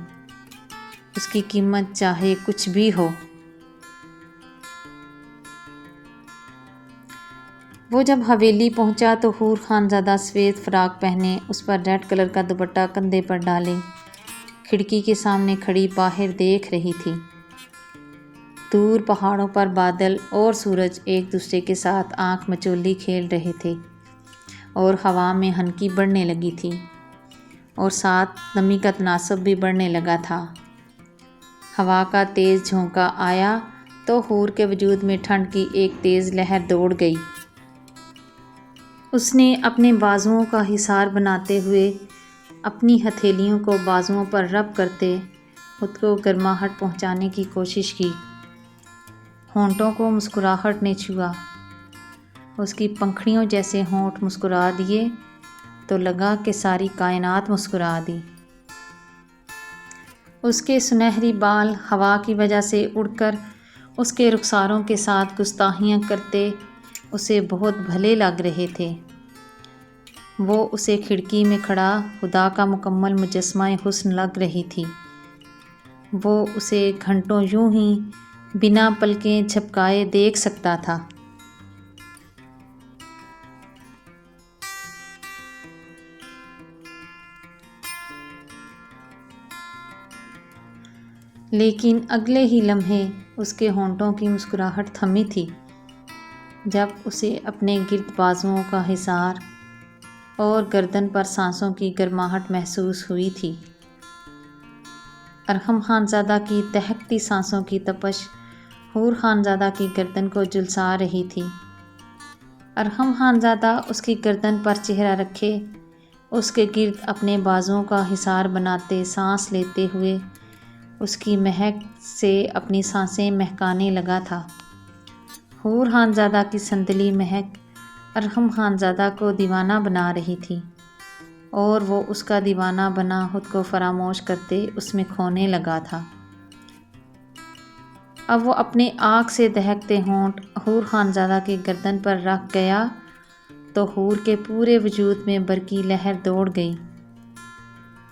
اس کی قیمت چاہے کچھ بھی ہو۔ وہ جب حویلی پہنچا تو حور خانزادہ سفید فراق پہنے، اس پر ریڈ کلر کا دوپٹہ کندھے پر ڈالے، کھڑکی کے سامنے کھڑی باہر دیکھ رہی تھی۔ دور پہاڑوں پر بادل اور سورج ایک دوسرے کے ساتھ آنکھ مچولی کھیل رہے تھے اور ہوا میں ہنکی بڑھنے لگی تھی اور ساتھ نمی کا تناسب بھی بڑھنے لگا تھا۔ ہوا کا تیز جھونکا آیا تو حور کے وجود میں ٹھنڈ کی ایک تیز لہر دوڑ گئی۔ اس نے اپنے بازوؤں کا حصار بناتے ہوئے اپنی ہتھیلیوں کو بازوؤں پر رب کرتے خود کو گرماہٹ پہنچانے کی کوشش کی۔ ہونٹوں کو مسکراہٹ نے چھوا، اس کی پنکھڑیوں جیسے ہونٹ مسکرا دیے تو لگا کہ ساری کائنات مسکرا دی۔ اس کے سنہری بال ہوا کی وجہ سے اڑ کر اس کے رخساروں کے ساتھ گستاخیاں کرتے اسے بہت بھلے لگ رہے تھے۔ وہ اسے کھڑکی میں کھڑا خدا کا مکمل مجسمہ حسن لگ رہی تھی۔ وہ اسے گھنٹوں یوں ہی بنا پلکیں جھپکائے دیکھ سکتا تھا۔ لیکن اگلے ہی لمحے اس کے ہونٹوں کی مسکراہٹ تھمی تھی جب اسے اپنے گرد بازوؤں کا حصار اور گردن پر سانسوں کی گرماہٹ محسوس ہوئی تھی۔ ارحم خانزادہ کی دہکتی سانسوں کی تپش حور خانزادہ کی گردن کو جھلسا رہی تھی۔ ارحم خانزادہ اس کی گردن پر چہرہ رکھے اس کے گرد اپنے بازوؤں کا حصار بناتے سانس لیتے ہوئے اس کی مہک سے اپنی سانسیں مہکانے لگا تھا۔ حور خانزادہ کی سندلی مہک ارحم خانزادہ کو دیوانہ بنا رہی تھی اور وہ اس کا دیوانہ بنا خود کو فراموش کرتے اس میں کھونے لگا تھا۔ اب وہ اپنے آگ سے دہکتے ہونٹ حور خانزادہ کی گردن پر رکھ گیا تو حور کے پورے وجود میں برقی لہر دوڑ گئی۔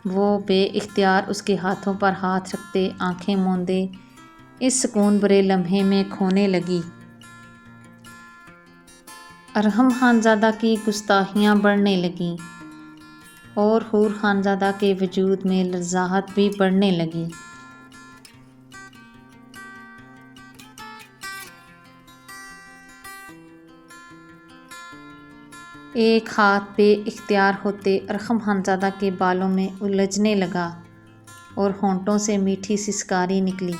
وہ بے اختیار اس کے ہاتھوں پر ہاتھ رکھتے آنکھیں موندے اس سکون بھرے لمحے میں کھونے لگی۔ ارحم خانزادہ کی گستاخیاں بڑھنے لگیں اور حور خانزادہ کے وجود میں لرزاہٹ بھی بڑھنے لگی۔ ایک ہاتھ بے اختیار ہوتے ارحم خانزادہ کے بالوں میں الجھنے لگا اور ہونٹوں سے میٹھی سسکاری نکلی۔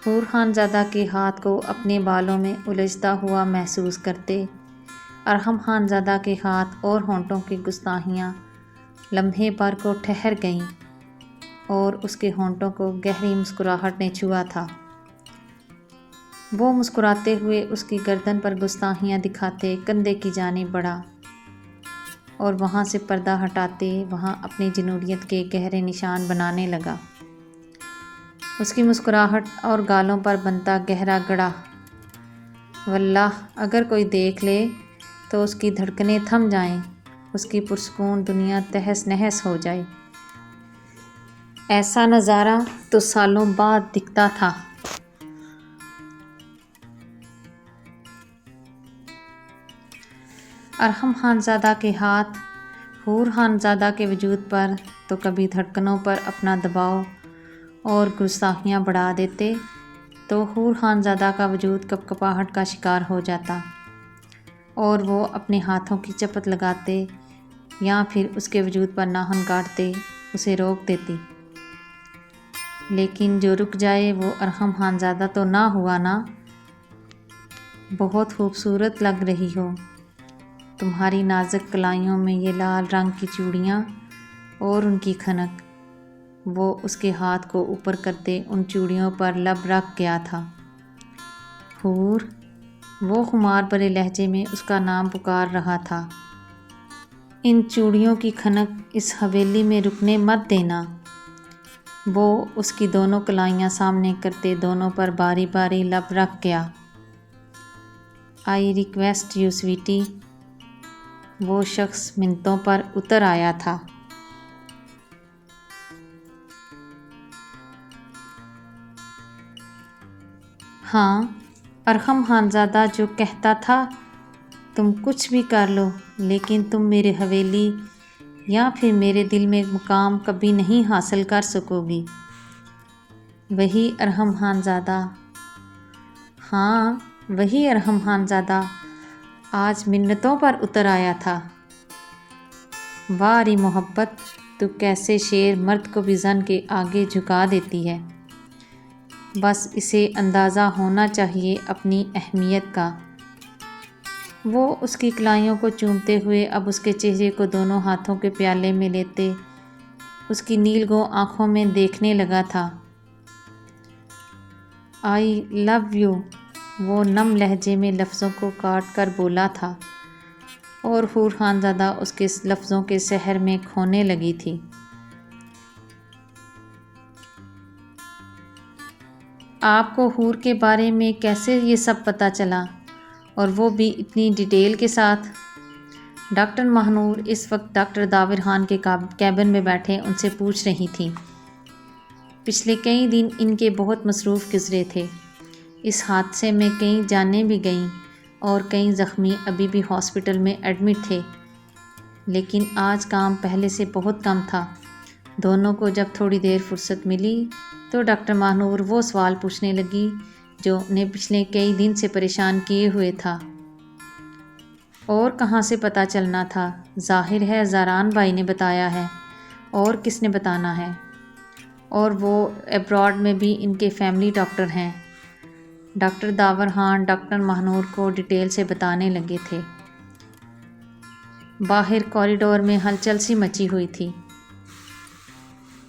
حور خانزادہ کے ہاتھ کو اپنے بالوں میں الجھتا ہوا محسوس کرتے ارحم خانزادہ کے ہاتھ اور ہونٹوں کی گستاخیاں لمحے بھر کو ٹھہر گئیں اور اس کے ہونٹوں کو گہری مسکراہٹ نے چھوا تھا۔ وہ مسکراتے ہوئے اس کی گردن پر گستاخیاں دکھاتے کندھے کی جانب بڑھا اور وہاں سے پردہ ہٹاتے وہاں اپنی جنونیت کے گہرے نشان بنانے لگا۔ اس کی مسکراہٹ اور گالوں پر بنتا گہرا گڑھا، واللہ اگر کوئی دیکھ لے تو اس کی دھڑکنیں تھم جائیں اس کی پرسکون دنیا تہس نہس ہو جائے۔ ایسا نظارہ تو سالوں بعد دکھتا تھا۔ ارحم خانزادہ کے ہاتھ حور خانزادہ کے وجود پر تو کبھی دھڑکنوں پر اپنا دباؤ اور گستاخیاں بڑھا دیتے، تو حور خانزادہ کا وجود کپکپاہٹ کا شکار ہو جاتا اور وہ اپنے ہاتھوں کی چپت لگاتے یا پھر اس کے وجود پر ناخن کاٹتے اسے روک دیتی۔ لیکن جو رک جائے وہ ارحم خانزادہ تو نہ ہوا نا۔ بہت خوبصورت لگ رہی ہو، تمہاری نازک کلائیوں میں یہ لال رنگ کی چوڑیاں اور ان کی کھنک۔ وہ اس کے ہاتھ کو اوپر کرتے ان چوڑیوں پر لب رکھ گیا تھا۔ حور، وہ خمار بھرے لہجے میں اس کا نام پکار رہا تھا۔ ان چوڑیوں کی کھنک اس حویلی میں رکنے مت دینا۔ وہ اس کی دونوں کلائیاں سامنے کرتے دونوں پر باری باری لب رکھ گیا۔ I request you sweaty. وہ شخص منتوں پر اتر آیا تھا۔ ہاں، ارحم خانزادہ جو کہتا تھا، تم کچھ بھی کر لو لیکن تم میرے حویلی یا پھر میرے دل میں مقام کبھی نہیں حاصل کر سکو گی۔ وہی ارحم خانزادہ، ہاں وہی ارحم خانزادہ آج منتوں پر اتر آیا تھا۔ واہ ری محبت، تو کیسے شیر مرد کو بھی زن کے آگے جھکا دیتی ہے۔ بس اسے اندازہ ہونا چاہیے اپنی اہمیت کا۔ وہ اس کی کلائیوں کو چومتے ہوئے اب اس کے چہرے کو دونوں ہاتھوں کے پیالے میں لیتے اس کی نیل گوں آنکھوں میں دیکھنے لگا تھا۔ آئی لو یو، وہ نم لہجے میں لفظوں کو کاٹ کر بولا تھا اور حور خانزادہ اس کے لفظوں کے سحر میں کھونے لگی تھی۔ آپ کو حور کے بارے میں کیسے یہ سب پتہ چلا، اور وہ بھی اتنی ڈیٹیل کے ساتھ؟ ڈاکٹر ماہنور اس وقت ڈاکٹر داور خان کے کیبن میں بیٹھے ان سے پوچھ رہی تھیں۔ پچھلے کئی دن ان کے بہت مصروف گزرے تھے۔ اس حادثے میں کئی جانیں بھی گئیں اور کئی زخمی ابھی بھی ہاسپٹل میں ایڈمٹ تھے، لیکن آج کام پہلے سے بہت کم تھا۔ دونوں کو جب تھوڑی دیر فرصت ملی تو ڈاکٹر ماہنور وہ سوال پوچھنے لگی جو انہیں پچھلے کئی دن سے پریشان کیے ہوئے تھا۔ اور کہاں سے پتہ چلنا تھا؟ ظاہر ہے زاران بھائی نے بتایا ہے، اور کس نے بتانا ہے؟ اور وہ ایبراڈ میں بھی ان کے فیملی ڈاکٹر ہیں۔ ڈاکٹر داور خان ڈاکٹر ماہنور کو ڈیٹیل سے بتانے لگے تھے۔ باہر کوریڈور میں ہلچل سی مچی ہوئی تھی۔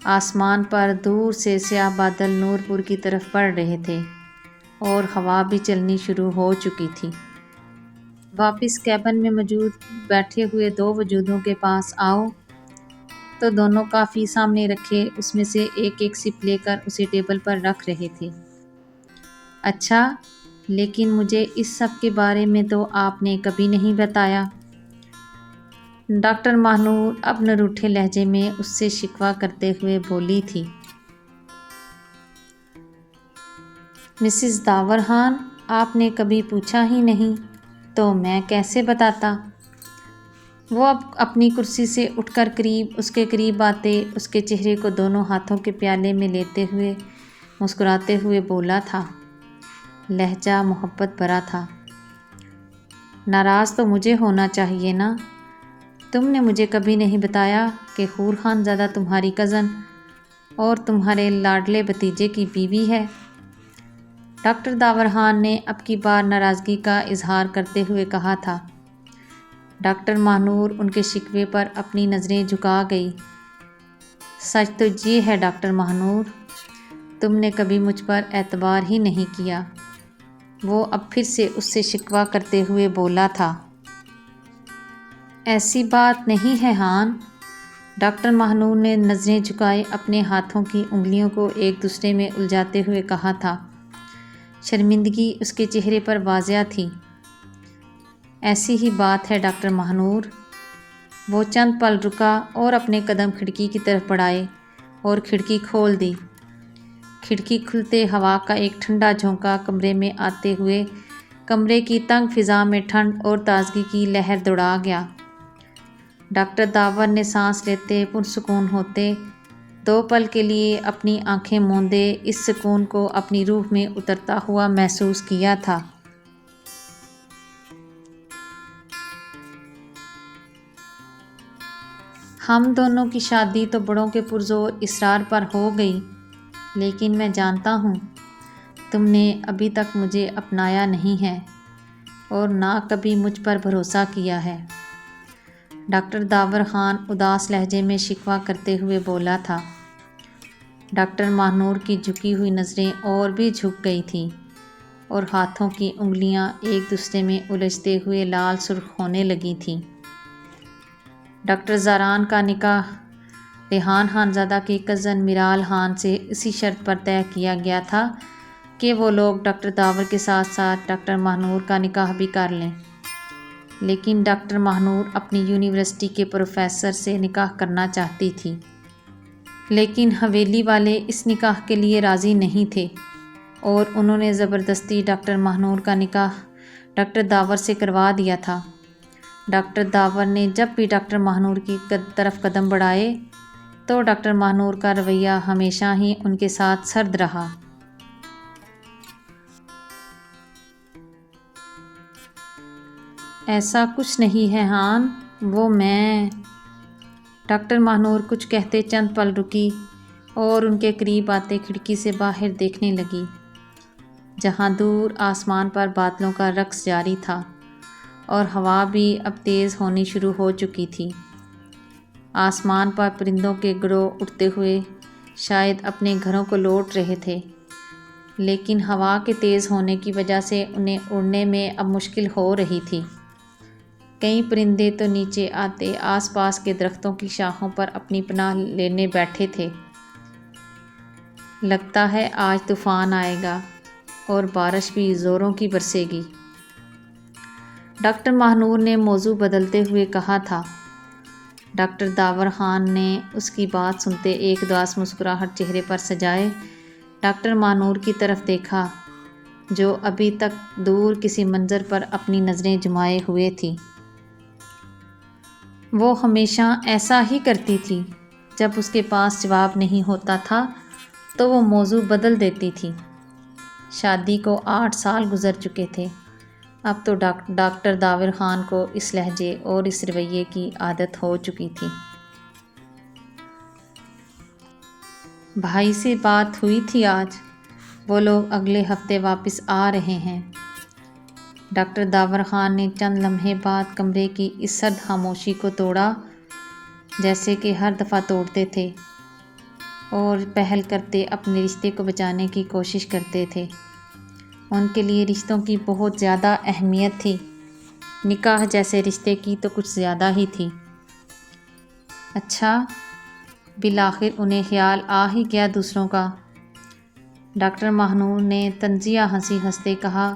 آسمان پر دور سے سیاہ بادل نور پور کی طرف بڑھ رہے تھے اور ہوا بھی چلنی شروع ہو چکی تھی۔ واپس کیبن میں موجود بیٹھے ہوئے دو وجودوں کے پاس آؤ تو دونوں کافی سامنے رکھے اس میں سے ایک ایک سپ لے کر اسے ٹیبل پر رکھ رہے تھے۔ اچھا، لیکن مجھے اس سب کے بارے میں تو آپ نے کبھی نہیں بتایا۔ ڈاکٹر ماہنور اب نہ روٹھے لہجے میں اس سے شکوہ کرتے ہوئے بولی تھی۔ مسز داور خان، آپ نے کبھی پوچھا ہی نہیں تو میں کیسے بتاتا؟ وہ اب اپنی کرسی سے اٹھ کر اس کے قریب آتے اس کے چہرے کو دونوں ہاتھوں کے پیالے میں لیتے ہوئے مسکراتے ہوئے بولا تھا۔ لہجہ محبت بھرا تھا۔ ناراض تو مجھے ہونا چاہیے نا؟ تم نے مجھے کبھی نہیں بتایا کہ حور خانزادہ تمہاری کزن اور تمہارے لاڈلے بھتیجے کی بیوی ہے۔ ڈاکٹر داور خان نے اب کی بار ناراضگی کا اظہار کرتے ہوئے کہا تھا۔ ڈاکٹر ماہنور ان کے شکوے پر اپنی نظریں جھکا گئی۔ سچ تو یہ ہے ڈاکٹر ماہنور، تم نے کبھی مجھ پر اعتبار ہی نہیں کیا۔ وہ اب پھر سے اس سے شکوہ کرتے ہوئے بولا تھا۔ ایسی بات نہیں ہے خان، ڈاکٹر ماہنور نے نظریں جھکائے اپنے ہاتھوں کی انگلیوں کو ایک دوسرے میں الجھاتے ہوئے کہا تھا۔ شرمندگی اس کے چہرے پر واضح تھی۔ ایسی ہی بات ہے ڈاکٹر ماہنور، وہ چند پل رکا اور اپنے قدم کھڑکی کی طرف بڑھائے اور کھڑکی کھول دی۔ کھڑکی کھلتے ہوا کا ایک ٹھنڈا جھونکا کمرے میں آتے ہوئے کمرے کی تنگ فضا میں ٹھنڈ اور تازگی کی لہر دوڑا گیا۔ ڈاکٹر داور نے سانس لیتے پرسکون ہوتے 2 پل کے لیے اپنی آنکھیں موندے اس سکون کو اپنی روح میں اترتا ہوا محسوس کیا تھا۔ ہم دونوں کی شادی تو بڑوں کے پرزور اصرار پر ہو گئی، لیکن میں جانتا ہوں تم نے ابھی تک مجھے اپنایا نہیں ہے اور نہ کبھی مجھ پر بھروسہ کیا ہے، ڈاکٹر داور خان اداس لہجے میں شکوہ کرتے ہوئے بولا تھا۔ ڈاکٹر ماہنور کی جھکی ہوئی نظریں اور بھی جھک گئی تھیں اور ہاتھوں کی انگلیاں ایک دوسرے میں الجھتے ہوئے لال سرخ ہونے لگی تھیں۔ ڈاکٹر زاران کا نکاح ریحان خانزادہ کے کزن میرال خان سے اسی شرط پر طے کیا گیا تھا کہ وہ لوگ ڈاکٹر داور کے ساتھ ساتھ ڈاکٹر ماہنور کا نکاح بھی کر لیں، لیکن ڈاکٹر ماہنور اپنی یونیورسٹی کے پروفیسر سے نکاح کرنا چاہتی تھی، لیکن حویلی والے اس نکاح کے لیے راضی نہیں تھے اور انہوں نے زبردستی ڈاکٹر ماہنور کا نکاح ڈاکٹر داور سے کروا دیا تھا۔ ڈاکٹر داور نے جب بھی ڈاکٹر ماہنور کی طرف قدم بڑھائے تو ڈاکٹر ماہنور کا رویہ ہمیشہ ہی ان کے ساتھ سرد رہا۔ ایسا کچھ نہیں ہے ہان، وہ میں ڈاکٹر ماہنور کچھ کہتے چند پل رکی اور ان کے قریب آتے کھڑکی سے باہر دیکھنے لگی، جہاں دور آسمان پر بادلوں کا رقص جاری تھا اور ہوا بھی اب تیز ہونی شروع ہو چکی تھی۔ آسمان پر پرندوں کے گروہ اڑتے ہوئے شاید اپنے گھروں کو لوٹ رہے تھے، لیکن ہوا کے تیز ہونے کی وجہ سے انہیں اڑنے میں اب مشکل ہو رہی تھی۔ کئی پرندے تو نیچے آتے آس پاس کے درختوں کی شاخوں پر اپنی پناہ لینے بیٹھے تھے۔ لگتا ہے آج طوفان آئے گا اور بارش بھی زوروں کی برسے گی، ڈاکٹر ماہنور نے موضوع بدلتے ہوئے کہا تھا۔ ڈاکٹر داور خان نے اس کی بات سنتے ایک اداس مسکراہٹ چہرے پر سجائے ڈاکٹر ماہنور کی طرف دیکھا، جو ابھی تک دور کسی منظر پر اپنی نظریں جمائے ہوئے تھی۔ وہ ہمیشہ ایسا ہی کرتی تھی، جب اس کے پاس جواب نہیں ہوتا تھا تو وہ موضوع بدل دیتی تھی۔ شادی کو 8 سال گزر چکے تھے، اب تو ڈاکٹر داور خان کو اس لہجے اور اس رویے کی عادت ہو چکی تھی۔ بھائی سے بات ہوئی تھی آج، وہ لوگ اگلے ہفتے واپس آ رہے ہیں۔ ڈاکٹر داور خان نے چند لمحے بعد کمرے کی اس سرد خاموشی کو توڑا، جیسے کہ ہر دفعہ توڑتے تھے، اور پہل کرتے اپنے رشتے کو بچانے کی کوشش کرتے تھے۔ ان کے لیے رشتوں کی بہت زیادہ اہمیت تھی، نکاح جیسے رشتے کی تو کچھ زیادہ ہی تھی۔ اچھا، بالآخر انہیں خیال آ ہی گیا دوسروں کا، ڈاکٹر ماہنور نے طنزیہ ہنسی ہنستے کہا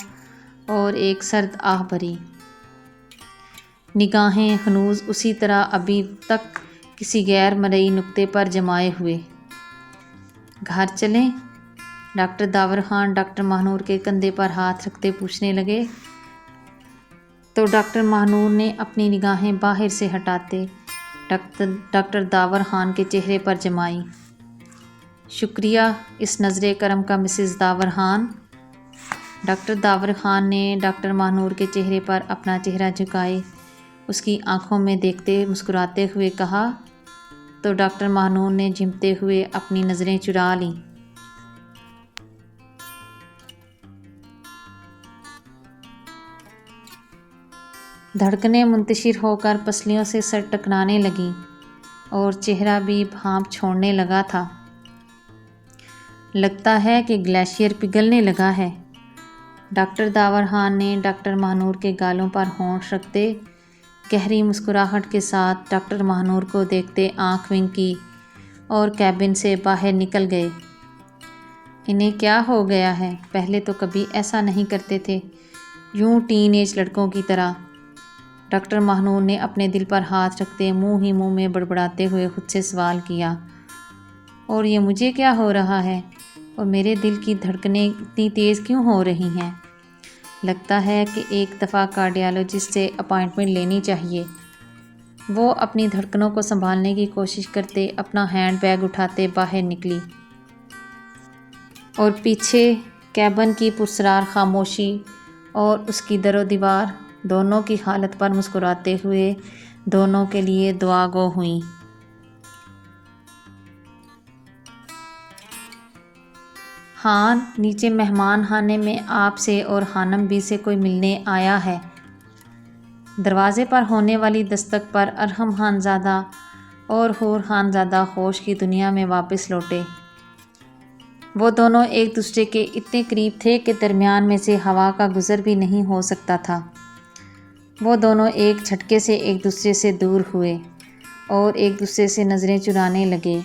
اور ایک سرد آہ بھری۔ نگاہیں ہنوز اسی طرح ابھی تک کسی غیر مرئی نقطے پر جمائے ہوئے۔ گھر چلیں؟ ڈاکٹر داور خان ڈاکٹر ماہنور کے کندھے پر ہاتھ رکھتے پوچھنے لگے تو ڈاکٹر ماہنور نے اپنی نگاہیں باہر سے ہٹاتے ڈاکٹر داور خان کے چہرے پر جمائیں۔ شکریہ اس نظر کرم کا مسز داور خان، ڈاکٹر داور خان نے ڈاکٹر ماہنور کے چہرے پر اپنا چہرہ جھکائے اس کی آنکھوں میں دیکھتے مسکراتے ہوئے کہا تو ڈاکٹر ماہنور نے جھمتے ہوئے اپنی نظریں چرا لیں۔ دھڑکنیں منتشر ہو کر پسلیوں سے سر ٹکرانے لگیں اور چہرہ بھی بھاپ چھوڑنے لگا تھا۔ لگتا ہے کہ گلیشیئر پگھلنے لگا ہے، ڈاکٹر داور خان نے ڈاکٹر ماہنور کے گالوں پر ہونٹ رکھتے گہری مسکراہٹ کے ساتھ ڈاکٹر ماہنور کو دیکھتے آنکھ ونک کی اور کیبن سے باہر نکل گئے۔ انہیں کیا ہو گیا ہے؟ پہلے تو کبھی ایسا نہیں کرتے تھے، یوں ٹین ایج لڑکوں کی طرح۔ ڈاکٹر مہنور نے اپنے دل پر ہاتھ رکھتے منہ ہی منہ میں بڑبڑاتے ہوئے خود سے سوال کیا، اور یہ مجھے کیا ہو رہا ہے؟ اور میرے دل کی دھڑکنیں اتنی تیز کیوں ہو رہی ہیں؟ لگتا ہے کہ ایک دفعہ کارڈیالوجسٹ سے اپائنٹمنٹ لینی چاہیے۔ وہ اپنی دھڑکنوں کو سنبھالنے کی کوشش کرتے اپنا ہینڈ بیگ اٹھاتے باہر نکلی، اور پیچھے کیبن کی پراسرار خاموشی اور اس کی در و دیوار دونوں کی حالت پر مسکراتے ہوئے دونوں کے لیے دعا گو ہوئیں۔ خان، نیچے مہمان خانے میں آپ سے اور خانم بی سے کوئی ملنے آیا ہے۔ دروازے پر ہونے والی دستک پر ارحم خان زادہ اور حور خان زادہ ہوش کی دنیا میں واپس لوٹے۔ وہ دونوں ایک دوسرے کے اتنے قریب تھے کہ درمیان میں سے ہوا کا گزر بھی نہیں ہو سکتا تھا۔ وہ دونوں ایک جھٹکے سے ایک دوسرے سے دور ہوئے اور ایک دوسرے سے نظریں چرانے لگے۔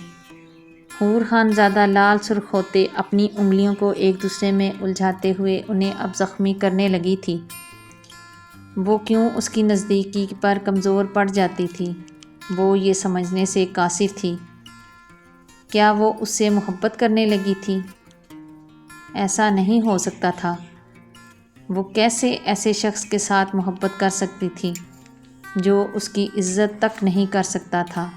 حور خان زادہ لال سرخ ہوتے اپنی انگلیوں کو ایک دوسرے میں الجھاتے ہوئے انہیں اب زخمی کرنے لگی تھی۔ وہ کیوں اس کی نزدیکی پر کمزور پڑ جاتی تھی؟ وہ یہ سمجھنے سے قاصر تھی۔ کیا وہ اس سے محبت کرنے لگی تھی؟ ایسا نہیں ہو سکتا تھا۔ وہ کیسے ایسے شخص کے ساتھ محبت کر سکتی تھی جو اس کی عزت تک نہیں کر سکتا تھا؟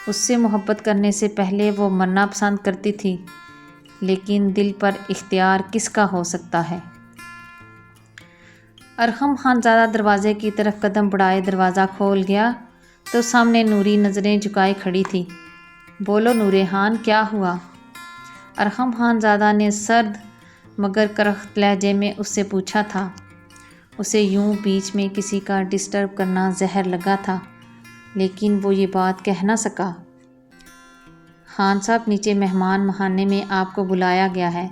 اس سے محبت کرنے سے پہلے وہ مرنا پسند کرتی تھی، لیکن دل پر اختیار کس کا ہو سکتا ہے؟ ارحم خان زادہ دروازے کی طرف قدم بڑھائے دروازہ کھول گیا تو سامنے نوری نظریں جھکائے کھڑی تھی۔ بولو نورے خان، کیا ہوا؟ ارحم خان زادہ نے سرد مگر کرخت لہجے میں اس سے پوچھا تھا۔ اسے یوں بیچ میں کسی کا ڈسٹرب کرنا زہر لگا تھا، لیکن وہ یہ بات کہہ نہ سکا۔ خان صاحب، نیچے مہمان خانے میں آپ کو بلایا گیا ہے،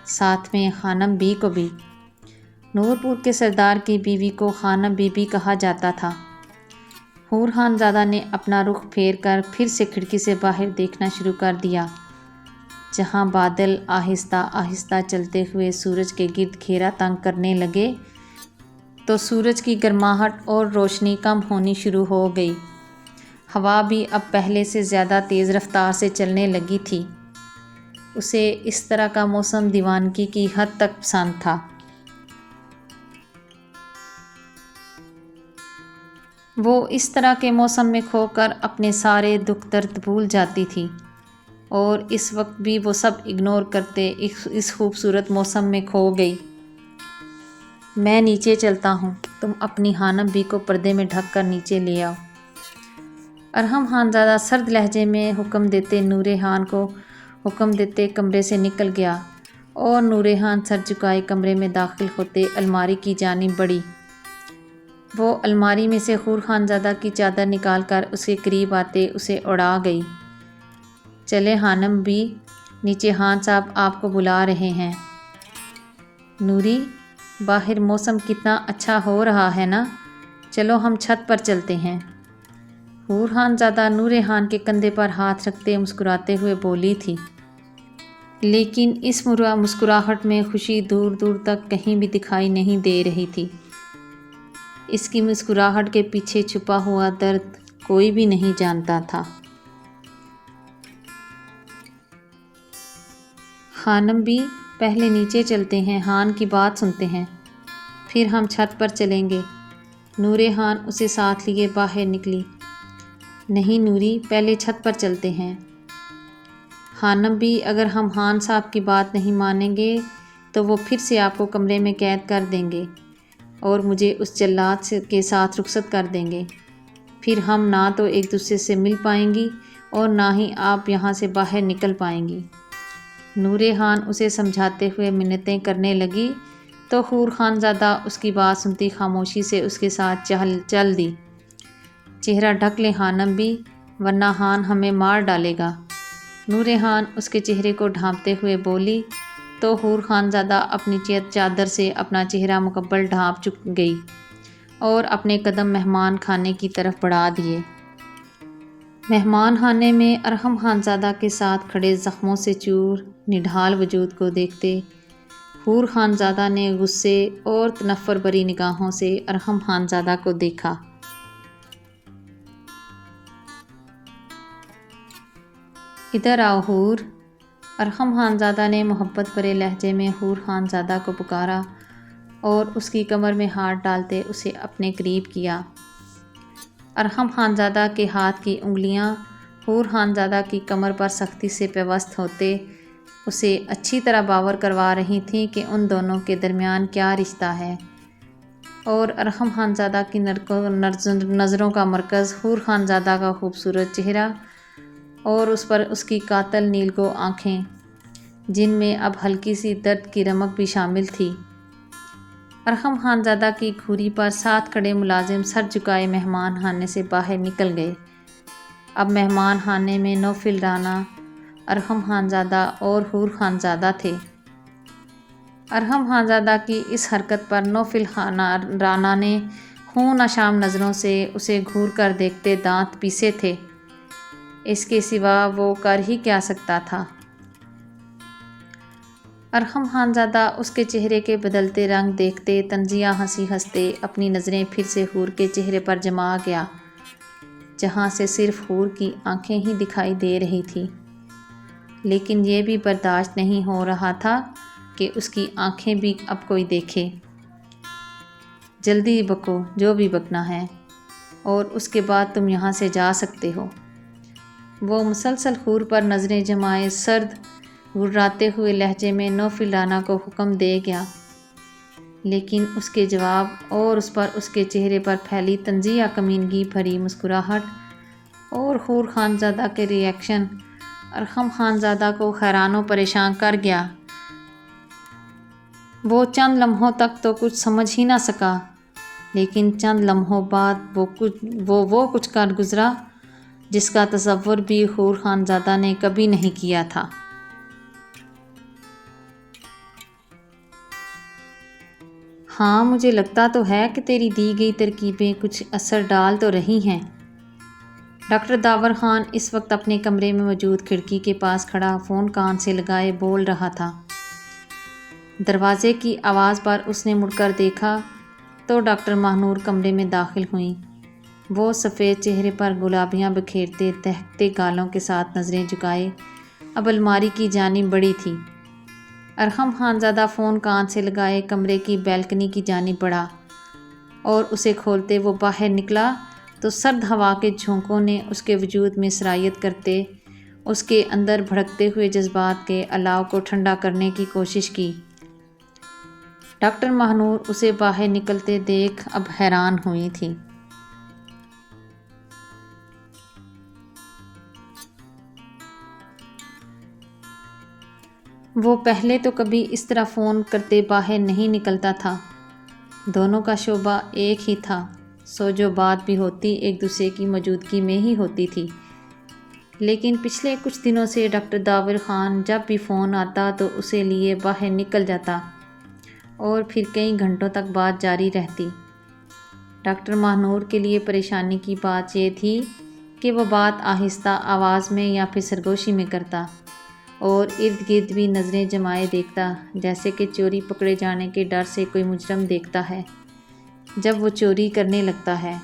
ساتھ میں خانم بی کو بھی۔ نور پور کے سردار کی بیوی کو خانم بی بھی کہا جاتا تھا۔ حور خان زادہ نے اپنا رخ پھیر کر پھر سے کھڑکی سے باہر دیکھنا شروع کر دیا، جہاں بادل آہستہ آہستہ چلتے ہوئے سورج کے گرد گھیرا تنگ کرنے لگے تو سورج کی گرماہٹ اور روشنی کم ہونی شروع ہو گئی۔ ہوا بھی اب پہلے سے زیادہ تیز رفتار سے چلنے لگی تھی۔ اسے اس طرح کا موسم دیوانگی کی حد تک پسند تھا۔ وہ اس طرح کے موسم میں کھو کر اپنے سارے دکھ درد بھول جاتی تھی، اور اس وقت بھی وہ سب اگنور کرتے اس خوبصورت موسم میں کھو گئی۔ میں نیچے چلتا ہوں، تم اپنی خانم بی کو پردے میں ڈھک کر نیچے لے آؤ۔ ارحم خان زادہ سرد لہجے میں حکم دیتے نورے خان کو حکم دیتے کمرے سے نکل گیا، اور نورے خان سر جھکائے کمرے میں داخل ہوتے الماری کی جانب بڑھی۔ وہ الماری میں سے حور خان زادہ کی چادر نکال کر اس کے قریب آتے اسے اڑا گئی۔ چلے خانم بی، نیچے خان صاحب آپ کو بلا رہے ہیں۔ نوری، باہر موسم کتنا اچھا ہو رہا ہے نا، چلو ہم چھت پر چلتے ہیں۔ حور خان زادہ نورے خان کے کندھے پر ہاتھ رکھتے مسکراتے ہوئے بولی تھی، لیکن اس مسکراہٹ میں خوشی دور دور تک کہیں بھی دکھائی نہیں دے رہی تھی۔ اس کی مسکراہٹ کے پیچھے چھپا ہوا درد کوئی بھی نہیں جانتا تھا۔ خانم بی، پہلے نیچے چلتے ہیں، خان کی بات سنتے ہیں، پھر ہم چھت پر چلیں گے۔ نورے خان اسے ساتھ لیے باہر نکلی۔ نہیں نوری، پہلے چھت پر چلتے ہیں۔ خانم بی، اگر ہم خان صاحب کی بات نہیں مانیں گے تو وہ پھر سے آپ کو کمرے میں قید کر دیں گے اور مجھے اس جلاد کے ساتھ رخصت کر دیں گے۔ پھر ہم نہ تو ایک دوسرے سے مل پائیں گی اور نہ ہی آپ یہاں سے باہر نکل پائیں گی۔ نورے خان اسے سمجھاتے ہوئے منتیں کرنے لگی تو حور خان زادہ اس کی بات سنتی خاموشی سے اس کے ساتھ چل دی۔ چہرہ ڈھک لے خانم بی، ورنہ خان ہمیں مار ڈالے گا۔ نورے خان اس کے چہرے کو ڈھانپتے ہوئے بولی تو حور خان زادہ اپنی چادر سے اپنا چہرہ مکمل ڈھانپ چک گئی اور اپنے قدم مہمان خانے کی طرف بڑھا دیے۔ مہمان خانے میں ارحم خان زادہ کے ساتھ کھڑے زخموں سے چور نڈھال وجود کو دیکھتے حور خانزادہ نے غصے اور تنفر بری نگاہوں سے ارحم خانزادہ کو دیکھا۔ ادھر آؤ حور، ارحم خانزادہ نے محبت بھرے لہجے میں حور خانزادہ کو پکارا اور اس کی کمر میں ہاتھ ڈالتے اسے اپنے قریب کیا۔ ارحم خانزادہ کے ہاتھ کی انگلیاں حور خانزادہ کی کمر پر سختی سے پیوست ہوتے اسے اچھی طرح باور کروا رہی تھیں کہ ان دونوں کے درمیان کیا رشتہ ہے، اور ارحم خانزادہ کی نظروں کا مرکز حور خانزادہ کا خوبصورت چہرہ اور اس پر اس کی قاتل نیلگو آنکھیں، جن میں اب ہلکی سی درد کی رمق بھی شامل تھی۔ ارحم خانزادہ کی گھوری پر ساتھ کھڑے ملازم سر جھکائے مہمان خانے سے باہر نکل گئے۔ اب مہمان خانے میں نوفل رانا، ارحم خانزادہ اور حور خانزادہ تھے۔ ارحم خانزادہ کی اس حرکت پر نوفل رانا نے خون آشام نظروں سے اسے گھور کر دیکھتے دانت پیسے تھے، اس کے سوا وہ کر ہی کیا سکتا تھا۔ ارحم خانزادہ اس کے چہرے کے بدلتے رنگ دیکھتے طنزیہ ہنسی ہنستے اپنی نظریں پھر سے حور کے چہرے پر جما گیا، جہاں سے صرف حور کی آنکھیں ہی دکھائی دے رہی تھی، لیکن یہ بھی برداشت نہیں ہو رہا تھا کہ اس کی آنکھیں بھی اب کوئی دیکھے۔ جلدی بکو جو بھی بکنا ہے، اور اس کے بعد تم یہاں سے جا سکتے ہو۔ وہ مسلسل حور پر نظریں جمائے سرد گھراتے ہوئے لہجے میں نوفل رانا کو حکم دے گیا، لیکن اس کے جواب اور اس پر اس کے چہرے پر پھیلی طنزیہ کمینگی بھری مسکراہٹ اور حور خانزادہ کے ریئیکشن ارحم خانزادہ کو حیران و پریشان کر گیا۔ وہ چند لمحوں تک تو کچھ سمجھ ہی نہ سکا، لیکن چند لمحوں بعد وہ کچھ کر گزرا جس کا تصور بھی حور خانزادہ نے کبھی نہیں کیا تھا۔ ہاں، مجھے لگتا تو ہے کہ تیری دی گئی ترکیبیں کچھ اثر ڈال تو رہی ہیں۔ ڈاکٹر داور خان اس وقت اپنے کمرے میں موجود کھڑکی کے پاس کھڑا فون کان سے لگائے بول رہا تھا۔ دروازے کی آواز پر اس نے مڑ کر دیکھا تو ڈاکٹر ماہنور کمرے میں داخل ہوئیں۔ وہ سفید چہرے پر گلابیاں بکھیرتے دہکتے گالوں کے ساتھ نظریں جھکائے اب الماری کی جانب بڑھی تھی۔ ارحم خانزادہ فون کان سے لگائے کمرے کی بیلکنی کی جانب بڑھا اور اسے کھولتے وہ باہر نکلا تو سرد ہوا کے جھونکوں نے اس کے وجود میں سرایت کرتے اس کے اندر بھڑکتے ہوئے جذبات کے الاؤ کو ٹھنڈا کرنے کی کوشش کی۔ ڈاکٹر ماہنور اسے باہر نکلتے دیکھ اب حیران ہوئی تھی۔ وہ پہلے تو کبھی اس طرح فون کرتے باہر نہیں نکلتا تھا، دونوں کا شعبہ ایک ہی تھا، سو جو بات بھی ہوتی ایک دوسرے کی موجودگی میں ہی ہوتی تھی، لیکن پچھلے کچھ دنوں سے ڈاکٹر داور خان جب بھی فون آتا تو اسے لیے باہر نکل جاتا اور پھر کئی گھنٹوں تک بات جاری رہتی۔ ڈاکٹر ماہنور کے لیے پریشانی کی بات یہ تھی کہ وہ بات آہستہ آواز میں یا پھر سرگوشی میں کرتا اور ارد گرد بھی نظریں جمائے دیکھتا، جیسے کہ چوری پکڑے جانے کے ڈر سے کوئی مجرم دیکھتا ہے جب وہ چوری کرنے لگتا ہے۔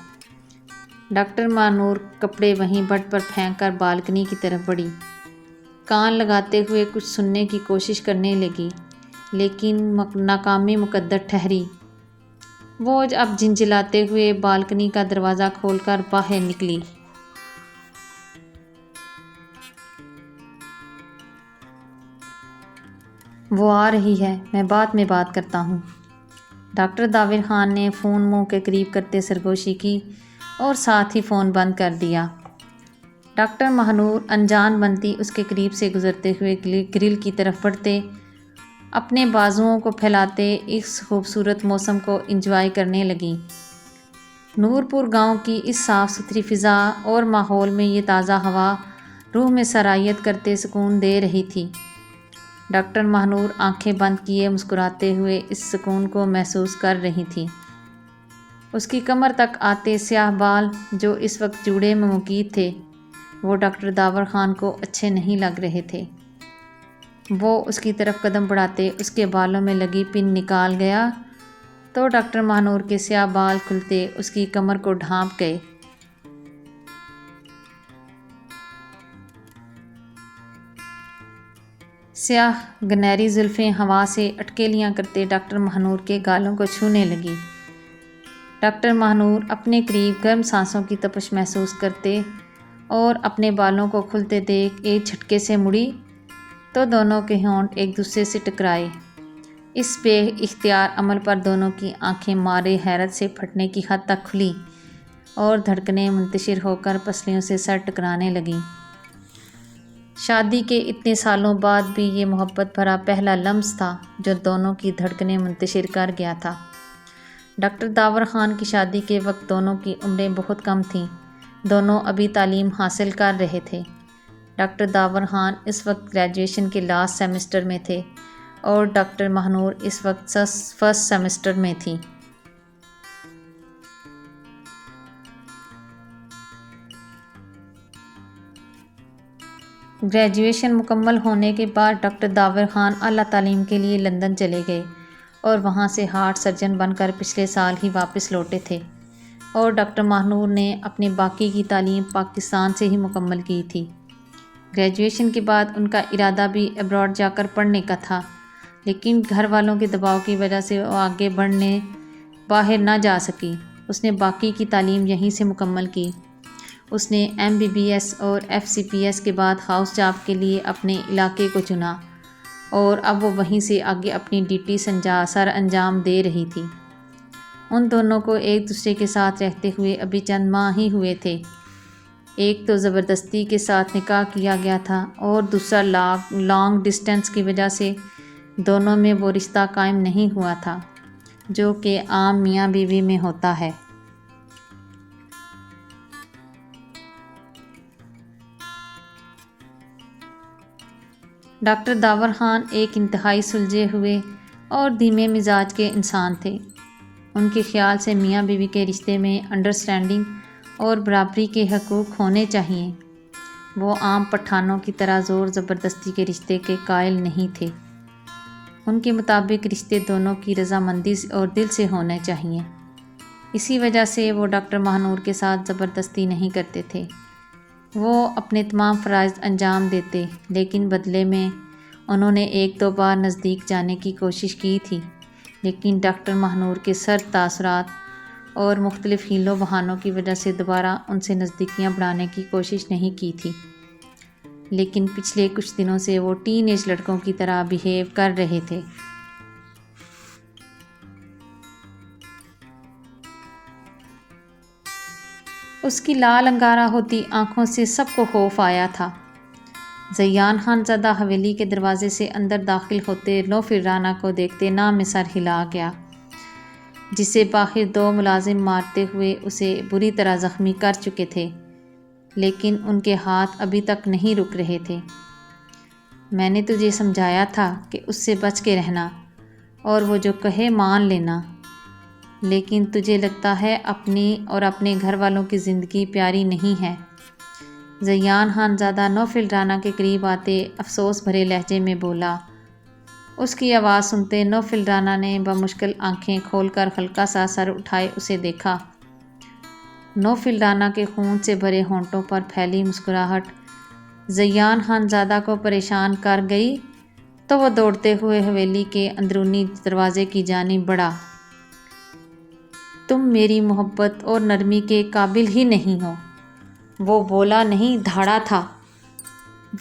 ڈاکٹر ماہنور کپڑے وہیں بٹ پر پھینک کر بالکنی کی طرف بڑھی، کان لگاتے ہوئے کچھ سننے کی کوشش کرنے لگی، لیکن ناکامی مقدر ٹھہری۔ وہ اب جھنجھلاتے ہوئے بالکنی کا دروازہ کھول کر باہر نکلی۔ وہ آ رہی ہے، میں بعد میں بات کرتا ہوں۔ ڈاکٹر داور خان نے فون منہ کے قریب کرتے سرگوشی کی اور ساتھ ہی فون بند کر دیا۔ ڈاکٹر ماہنور انجان بنتی اس کے قریب سے گزرتے ہوئے گرل کی طرف بڑھتے اپنے بازوؤں کو پھیلاتے اس خوبصورت موسم کو انجوائے کرنے لگیں۔ نورپور گاؤں کی اس صاف ستھری فضا اور ماحول میں یہ تازہ ہوا روح میں سرایت کرتے سکون دے رہی تھی۔ ڈاکٹر ماہنور آنکھیں بند کیے مسکراتے ہوئے اس سکون کو محسوس کر رہی تھی۔ اس کی کمر تک آتے سیاہ بال جو اس وقت جوڑے میں مقید تھے وہ ڈاکٹر داور خان کو اچھے نہیں لگ رہے تھے۔ وہ اس کی طرف قدم بڑھاتے اس کے بالوں میں لگی پن نکال گیا تو ڈاکٹر ماہنور کے سیاہ بال کھلتے اس کی کمر کو ڈھانپ گئے۔ سیاہ گنہری زلفیں ہوا سے اٹکیلیاں کرتے ڈاکٹر ماہنور کے گالوں کو چھونے لگی۔ ڈاکٹر ماہنور اپنے قریب گرم سانسوں کی تپش محسوس کرتے اور اپنے بالوں کو کھلتے دیکھ ایک جھٹکے سے مڑی تو دونوں کے ہونٹ ایک دوسرے سے ٹکرائے۔ اس بے اختیار عمل پر دونوں کی آنکھیں مارے حیرت سے پھٹنے کی حد تک کھلیں اور دھڑکنیں منتشر ہو کر پسلیوں سے سر ٹکرانے لگیں۔ شادی کے اتنے سالوں بعد بھی یہ محبت بھرا پہلا لمس تھا جو دونوں کی دھڑکنیں منتشر کر گیا تھا۔ ڈاکٹر داور خان کی شادی کے وقت دونوں کی عمریں بہت کم تھیں، دونوں ابھی تعلیم حاصل کر رہے تھے۔ ڈاکٹر داور خان اس وقت گریجویشن کے لاسٹ سیمسٹر میں تھے اور ڈاکٹر ماہنور اس وقت فرسٹ سیمسٹر میں تھیں۔ گریجویشن مکمل ہونے کے بعد ڈاکٹر داور خان اعلیٰ تعلیم کے لیے لندن چلے گئے اور وہاں سے ہارٹ سرجن بن کر پچھلے سال ہی واپس لوٹے تھے، اور ڈاکٹر ماہنور نے اپنی باقی کی تعلیم پاکستان سے ہی مکمل کی تھی۔ گریجویشن کے بعد ان کا ارادہ بھی ابراڈ جا کر پڑھنے کا تھا، لیکن گھر والوں کے دباؤ کی وجہ سے وہ آگے بڑھنے باہر نہ جا سکی۔ اس نے باقی کی تعلیم یہیں سے مکمل کی۔ اس نے MBBS اور FCPS کے بعد ہاؤس جاب کے لیے اپنے علاقے کو چنا اور اب وہ وہیں سے آگے اپنی ڈیوٹی سر انجام دے رہی تھی۔ ان دونوں کو ایک دوسرے کے ساتھ رہتے ہوئے ابھی چند ماہ ہی ہوئے تھے۔ ایک تو زبردستی کے ساتھ نکاح کیا گیا تھا اور دوسرا لانگ ڈسٹینس کی وجہ سے دونوں میں وہ رشتہ قائم نہیں ہوا تھا جو کہ عام میاں بیوی میں ہوتا ہے۔ ڈاکٹر داور خان ایک انتہائی سلجھے ہوئے اور دھیمے مزاج کے انسان تھے۔ ان کے خیال سے میاں بیوی کے رشتے میں انڈرسٹینڈنگ اور برابری کے حقوق ہونے چاہئیں۔ وہ عام پٹھانوں کی طرح زور زبردستی کے رشتے کے قائل نہیں تھے۔ ان کے مطابق رشتے دونوں کی رضامندی اور دل سے ہونے چاہئیں۔ اسی وجہ سے وہ ڈاکٹر ماہنور کے ساتھ زبردستی نہیں کرتے تھے۔ وہ اپنے تمام فرائض انجام دیتے، لیکن بدلے میں انہوں نے ایک دو بار نزدیک جانے کی کوشش کی تھی، لیکن ڈاکٹر ماہنور کے سرد تاثرات اور مختلف حیلوں بہانوں کی وجہ سے دوبارہ ان سے نزدیکیاں بڑھانے کی کوشش نہیں کی تھی۔ لیکن پچھلے کچھ دنوں سے وہ ٹین ایج لڑکوں کی طرح بیہیو کر رہے تھے۔ اس کی لال انگارہ ہوتی آنکھوں سے سب کو خوف آیا تھا۔ زیان خان زادہ حویلی کے دروازے سے اندر داخل ہوتے نوفل رانا کو دیکھتے نام سر ہلا گیا، جسے باہر دو ملازم مارتے ہوئے اسے بری طرح زخمی کر چکے تھے، لیکن ان کے ہاتھ ابھی تک نہیں رک رہے تھے۔ میں نے تجھے سمجھایا تھا کہ اس سے بچ کے رہنا اور وہ جو کہے مان لینا، لیکن تجھے لگتا ہے اپنی اور اپنے گھر والوں کی زندگی پیاری نہیں ہے۔ زیان خان زادہ نوفل رانا کے قریب آتے افسوس بھرے لہجے میں بولا۔ اس کی آواز سنتے نوفل رانا نے بمشکل آنکھیں کھول کر ہلکا سا سر اٹھائے اسے دیکھا۔ نوفل رانا کے خون سے بھرے ہونٹوں پر پھیلی مسکراہٹ زیان خان زادہ کو پریشان کر گئی تو وہ دوڑتے ہوئے حویلی کے اندرونی دروازے کی جانب بڑھا۔ تم میری محبت اور نرمی کے قابل ہی نہیں ہو، وہ بولا نہیں دھاڑا تھا۔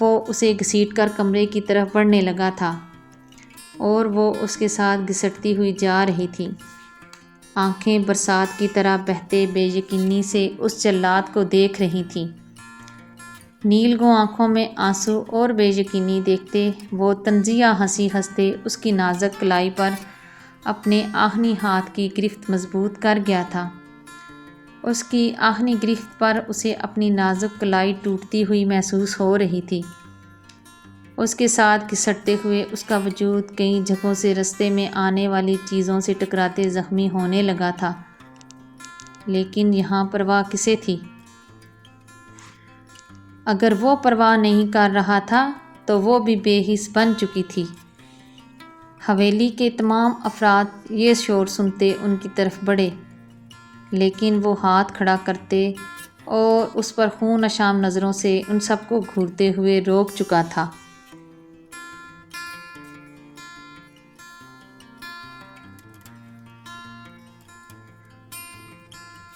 وہ اسے گھسیٹ کر کمرے کی طرف بڑھنے لگا تھا اور وہ اس کے ساتھ گھسٹتی ہوئی جا رہی تھی، آنکھیں برسات کی طرح بہتے بے یقینی سے اس جلاد کو دیکھ رہی تھیں۔ نیل گوں آنکھوں میں آنسو اور بے یقینی دیکھتے وہ طنزیہ ہنسی ہنستے اس کی نازک کلائی پر اپنے آہنی ہاتھ کی گرفت مضبوط کر گیا تھا۔ اس کی آہنی گرفت پر اسے اپنی نازک کلائی ٹوٹتی ہوئی محسوس ہو رہی تھی۔ اس کے ساتھ گھسٹتے ہوئے اس کا وجود کئی جگہوں سے رستے میں آنے والی چیزوں سے ٹکراتے زخمی ہونے لگا تھا، لیکن یہاں پرواہ کسے تھی؟ اگر وہ پرواہ نہیں کر رہا تھا تو وہ بھی بے حس بن چکی تھی۔ حویلی کے تمام افراد یہ شور سنتے ان کی طرف بڑھے، لیکن وہ ہاتھ کھڑا کرتے اور اس پر خون اشام نظروں سے ان سب کو گھورتے ہوئے روک چکا تھا۔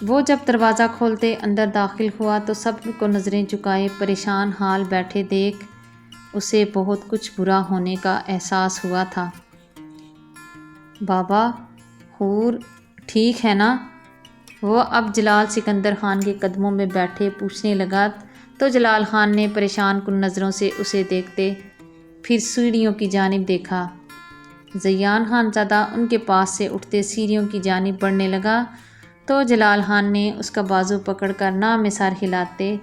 وہ جب دروازہ کھولتے اندر داخل ہوا تو سب کو نظریں چکائے پریشان حال بیٹھے دیکھ اسے بہت کچھ برا ہونے کا احساس ہوا تھا۔ بابا، حور ٹھیک ہے نا؟ وہ اب جلال سکندر خان کے قدموں میں بیٹھے پوچھنے لگا تو جلال خان نے پریشان کن نظروں سے اسے دیکھتے پھر سیڑھیوں کی جانب دیکھا۔ زیان خان زادہ ان کے پاس سے اٹھتے سیڑھیوں کی جانب بڑھنے لگا تو جلال خان نے اس کا بازو پکڑ کر نامسار ہلاتے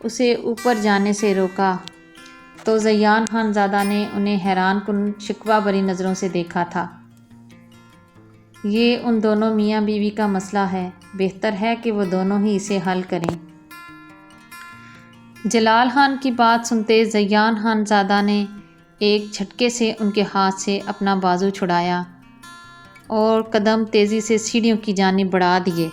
اسے اوپر جانے سے روکا تو زیان خان زادہ نے انہیں حیران کن شکوہ بری نظروں سے دیکھا تھا۔ یہ ان دونوں میاں بیوی کا مسئلہ ہے، بہتر ہے کہ وہ دونوں ہی اسے حل کریں۔ جلال خان کی بات سنتے زیان خان زادہ نے ایک جھٹکے سے ان کے ہاتھ سے اپنا بازو چھڑایا اور قدم تیزی سے سیڑھیوں کی جانب بڑھا دیے۔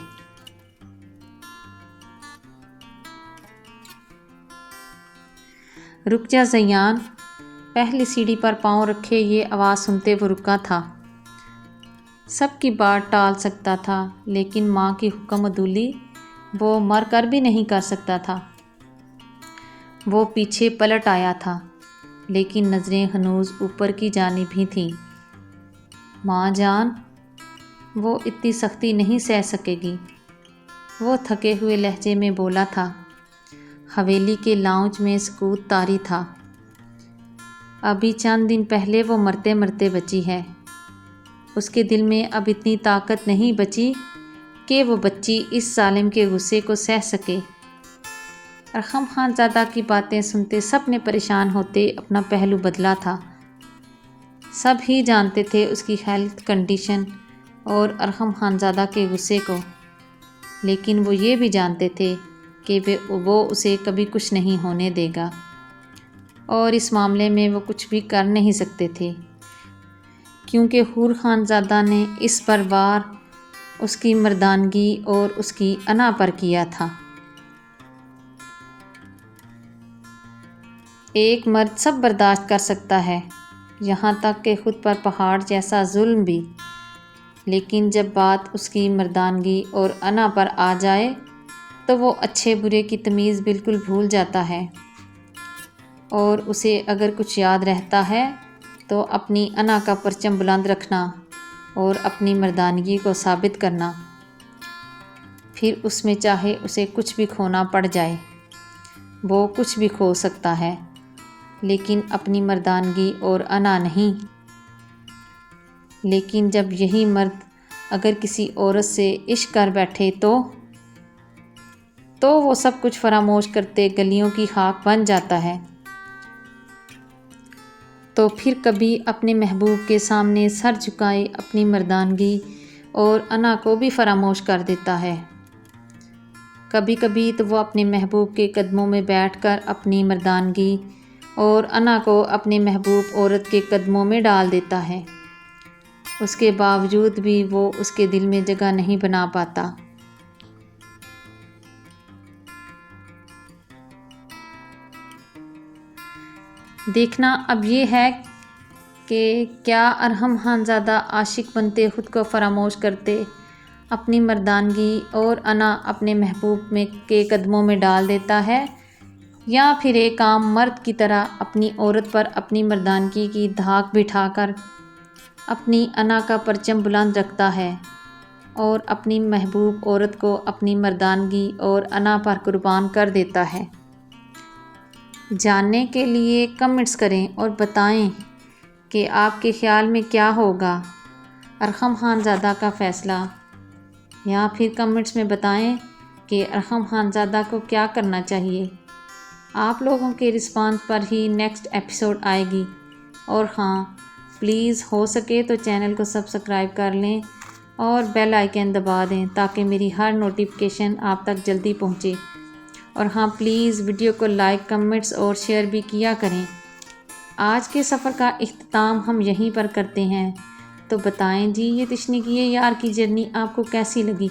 رک جا زیان، پہلی سیڑھی پر پاؤں رکھے یہ آواز سنتے وہ رکا تھا۔ سب کی بات ٹال سکتا تھا لیکن ماں کی حکم عدولی وہ مر کر بھی نہیں کر سکتا تھا۔ وہ پیچھے پلٹ آیا تھا لیکن نظریں ہنوز اوپر کی جانب ہی تھیں۔ ماں جان، وہ اتنی سختی نہیں سہ سکے گی، وہ تھکے ہوئے لہجے میں بولا تھا۔ حویلی کے لاؤنج میں سکوت طاری تھا۔ ابھی چند دن پہلے وہ مرتے مرتے بچی ہے، اس کے دل میں اب اتنی طاقت نہیں بچی کہ وہ بچی اس ظالم کے غصے کو سہ سکے۔ ارحم خان زادہ کی باتیں سنتے سب نے پریشان ہوتے اپنا پہلو بدلا تھا۔ سب ہی جانتے تھے اس کی ہیلتھ کنڈیشن اور ارحم خان زادہ کے غصے کو، لیکن وہ یہ بھی جانتے تھے کہ وہ اسے کبھی کچھ نہیں ہونے دے گا اور اس معاملے میں وہ کچھ بھی کر نہیں سکتے تھے کیونکہ حور خان زادہ نے اس پر وار اس کی مردانگی اور اس کی انا پر کیا تھا۔ ایک مرد سب برداشت کر سکتا ہے، یہاں تک کہ خود پر پہاڑ جیسا ظلم بھی، لیکن جب بات اس کی مردانگی اور انا پر آ جائے تو وہ اچھے برے کی تمیز بالکل بھول جاتا ہے، اور اسے اگر کچھ یاد رہتا ہے تو اپنی انا کا پرچم بلند رکھنا اور اپنی مردانگی کو ثابت کرنا، پھر اس میں چاہے اسے کچھ بھی کھونا پڑ جائے۔ وہ کچھ بھی کھو سکتا ہے لیکن اپنی مردانگی اور انا نہیں۔ لیکن جب یہی مرد اگر کسی عورت سے عشق کر بیٹھے تو وہ سب کچھ فراموش کرتے گلیوں کی خاک بن جاتا ہے، تو پھر کبھی اپنے محبوب کے سامنے سر جھکائے اپنی مردانگی اور انا کو بھی فراموش کر دیتا ہے۔ کبھی کبھی تو وہ اپنے محبوب کے قدموں میں بیٹھ کر اپنی مردانگی اور انا کو اپنے محبوب عورت کے قدموں میں ڈال دیتا ہے، اس کے باوجود بھی وہ اس کے دل میں جگہ نہیں بنا پاتا۔ دیکھنا اب یہ ہے کہ کیا ارحم خان زادہ عاشق بنتے خود کو فراموش کرتے اپنی مردانگی اور انا اپنے محبوب کے قدموں میں ڈال دیتا ہے، یا پھر ایک عام مرد کی طرح اپنی عورت پر اپنی مردانگی کی دھاک بٹھا کر اپنی انا کا پرچم بلند رکھتا ہے اور اپنی محبوب عورت کو اپنی مردانگی اور انا پر قربان کر دیتا ہے۔ جاننے کے لیے کمنٹس کریں اور بتائیں کہ آپ کے خیال میں کیا ہوگا ارحم خان زادہ کا فیصلہ، یا پھر کمنٹس میں بتائیں کہ ارحم خان زادہ کو کیا کرنا چاہیے۔ آپ لوگوں کے رسپانس پر ہی نیکسٹ ایپیسوڈ آئے گی، اور ہاں پلیز ہو سکے تو چینل کو سبسکرائب کر لیں اور بیل آئیکن دبا دیں تاکہ میری ہر نوٹیفیکیشن آپ تک جلدی پہنچے، اور ہاں پلیز ویڈیو کو لائک، کمنٹس اور شیئر بھی کیا کریں۔ آج کے سفر کا اختتام ہم یہیں پر کرتے ہیں۔ تو بتائیں جی یہ تشنی کی یار کی جرنی آپ کو کیسی لگی؟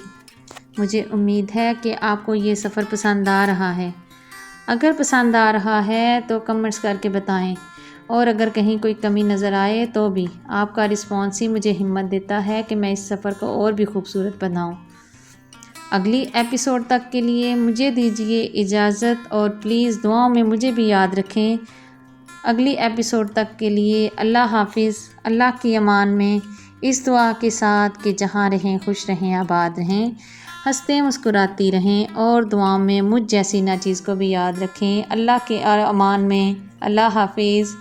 مجھے امید ہے کہ آپ کو یہ سفر پسند آ رہا ہے۔ اگر پسند آ رہا ہے تو کمنٹس کر کے بتائیں، اور اگر کہیں کوئی کمی نظر آئے تو بھی آپ کا رسپانس ہی مجھے ہمت دیتا ہے کہ میں اس سفر کو اور بھی خوبصورت بناؤں۔ اگلی ایپیسوڈ تک کے لیے مجھے دیجیے اجازت، اور پلیز دعاؤں میں مجھے بھی یاد رکھیں۔ اگلی ایپیسوڈ تک کے لیے اللہ حافظ، اللہ کی امان میں، اس دعا کے ساتھ کہ جہاں رہیں خوش رہیں، آباد رہیں، ہنستے مسکراتی رہیں، اور دعاؤں میں مجھ جیسی ناچیز کو بھی یاد رکھیں۔ اللہ کے امان میں، اللہ حافظ۔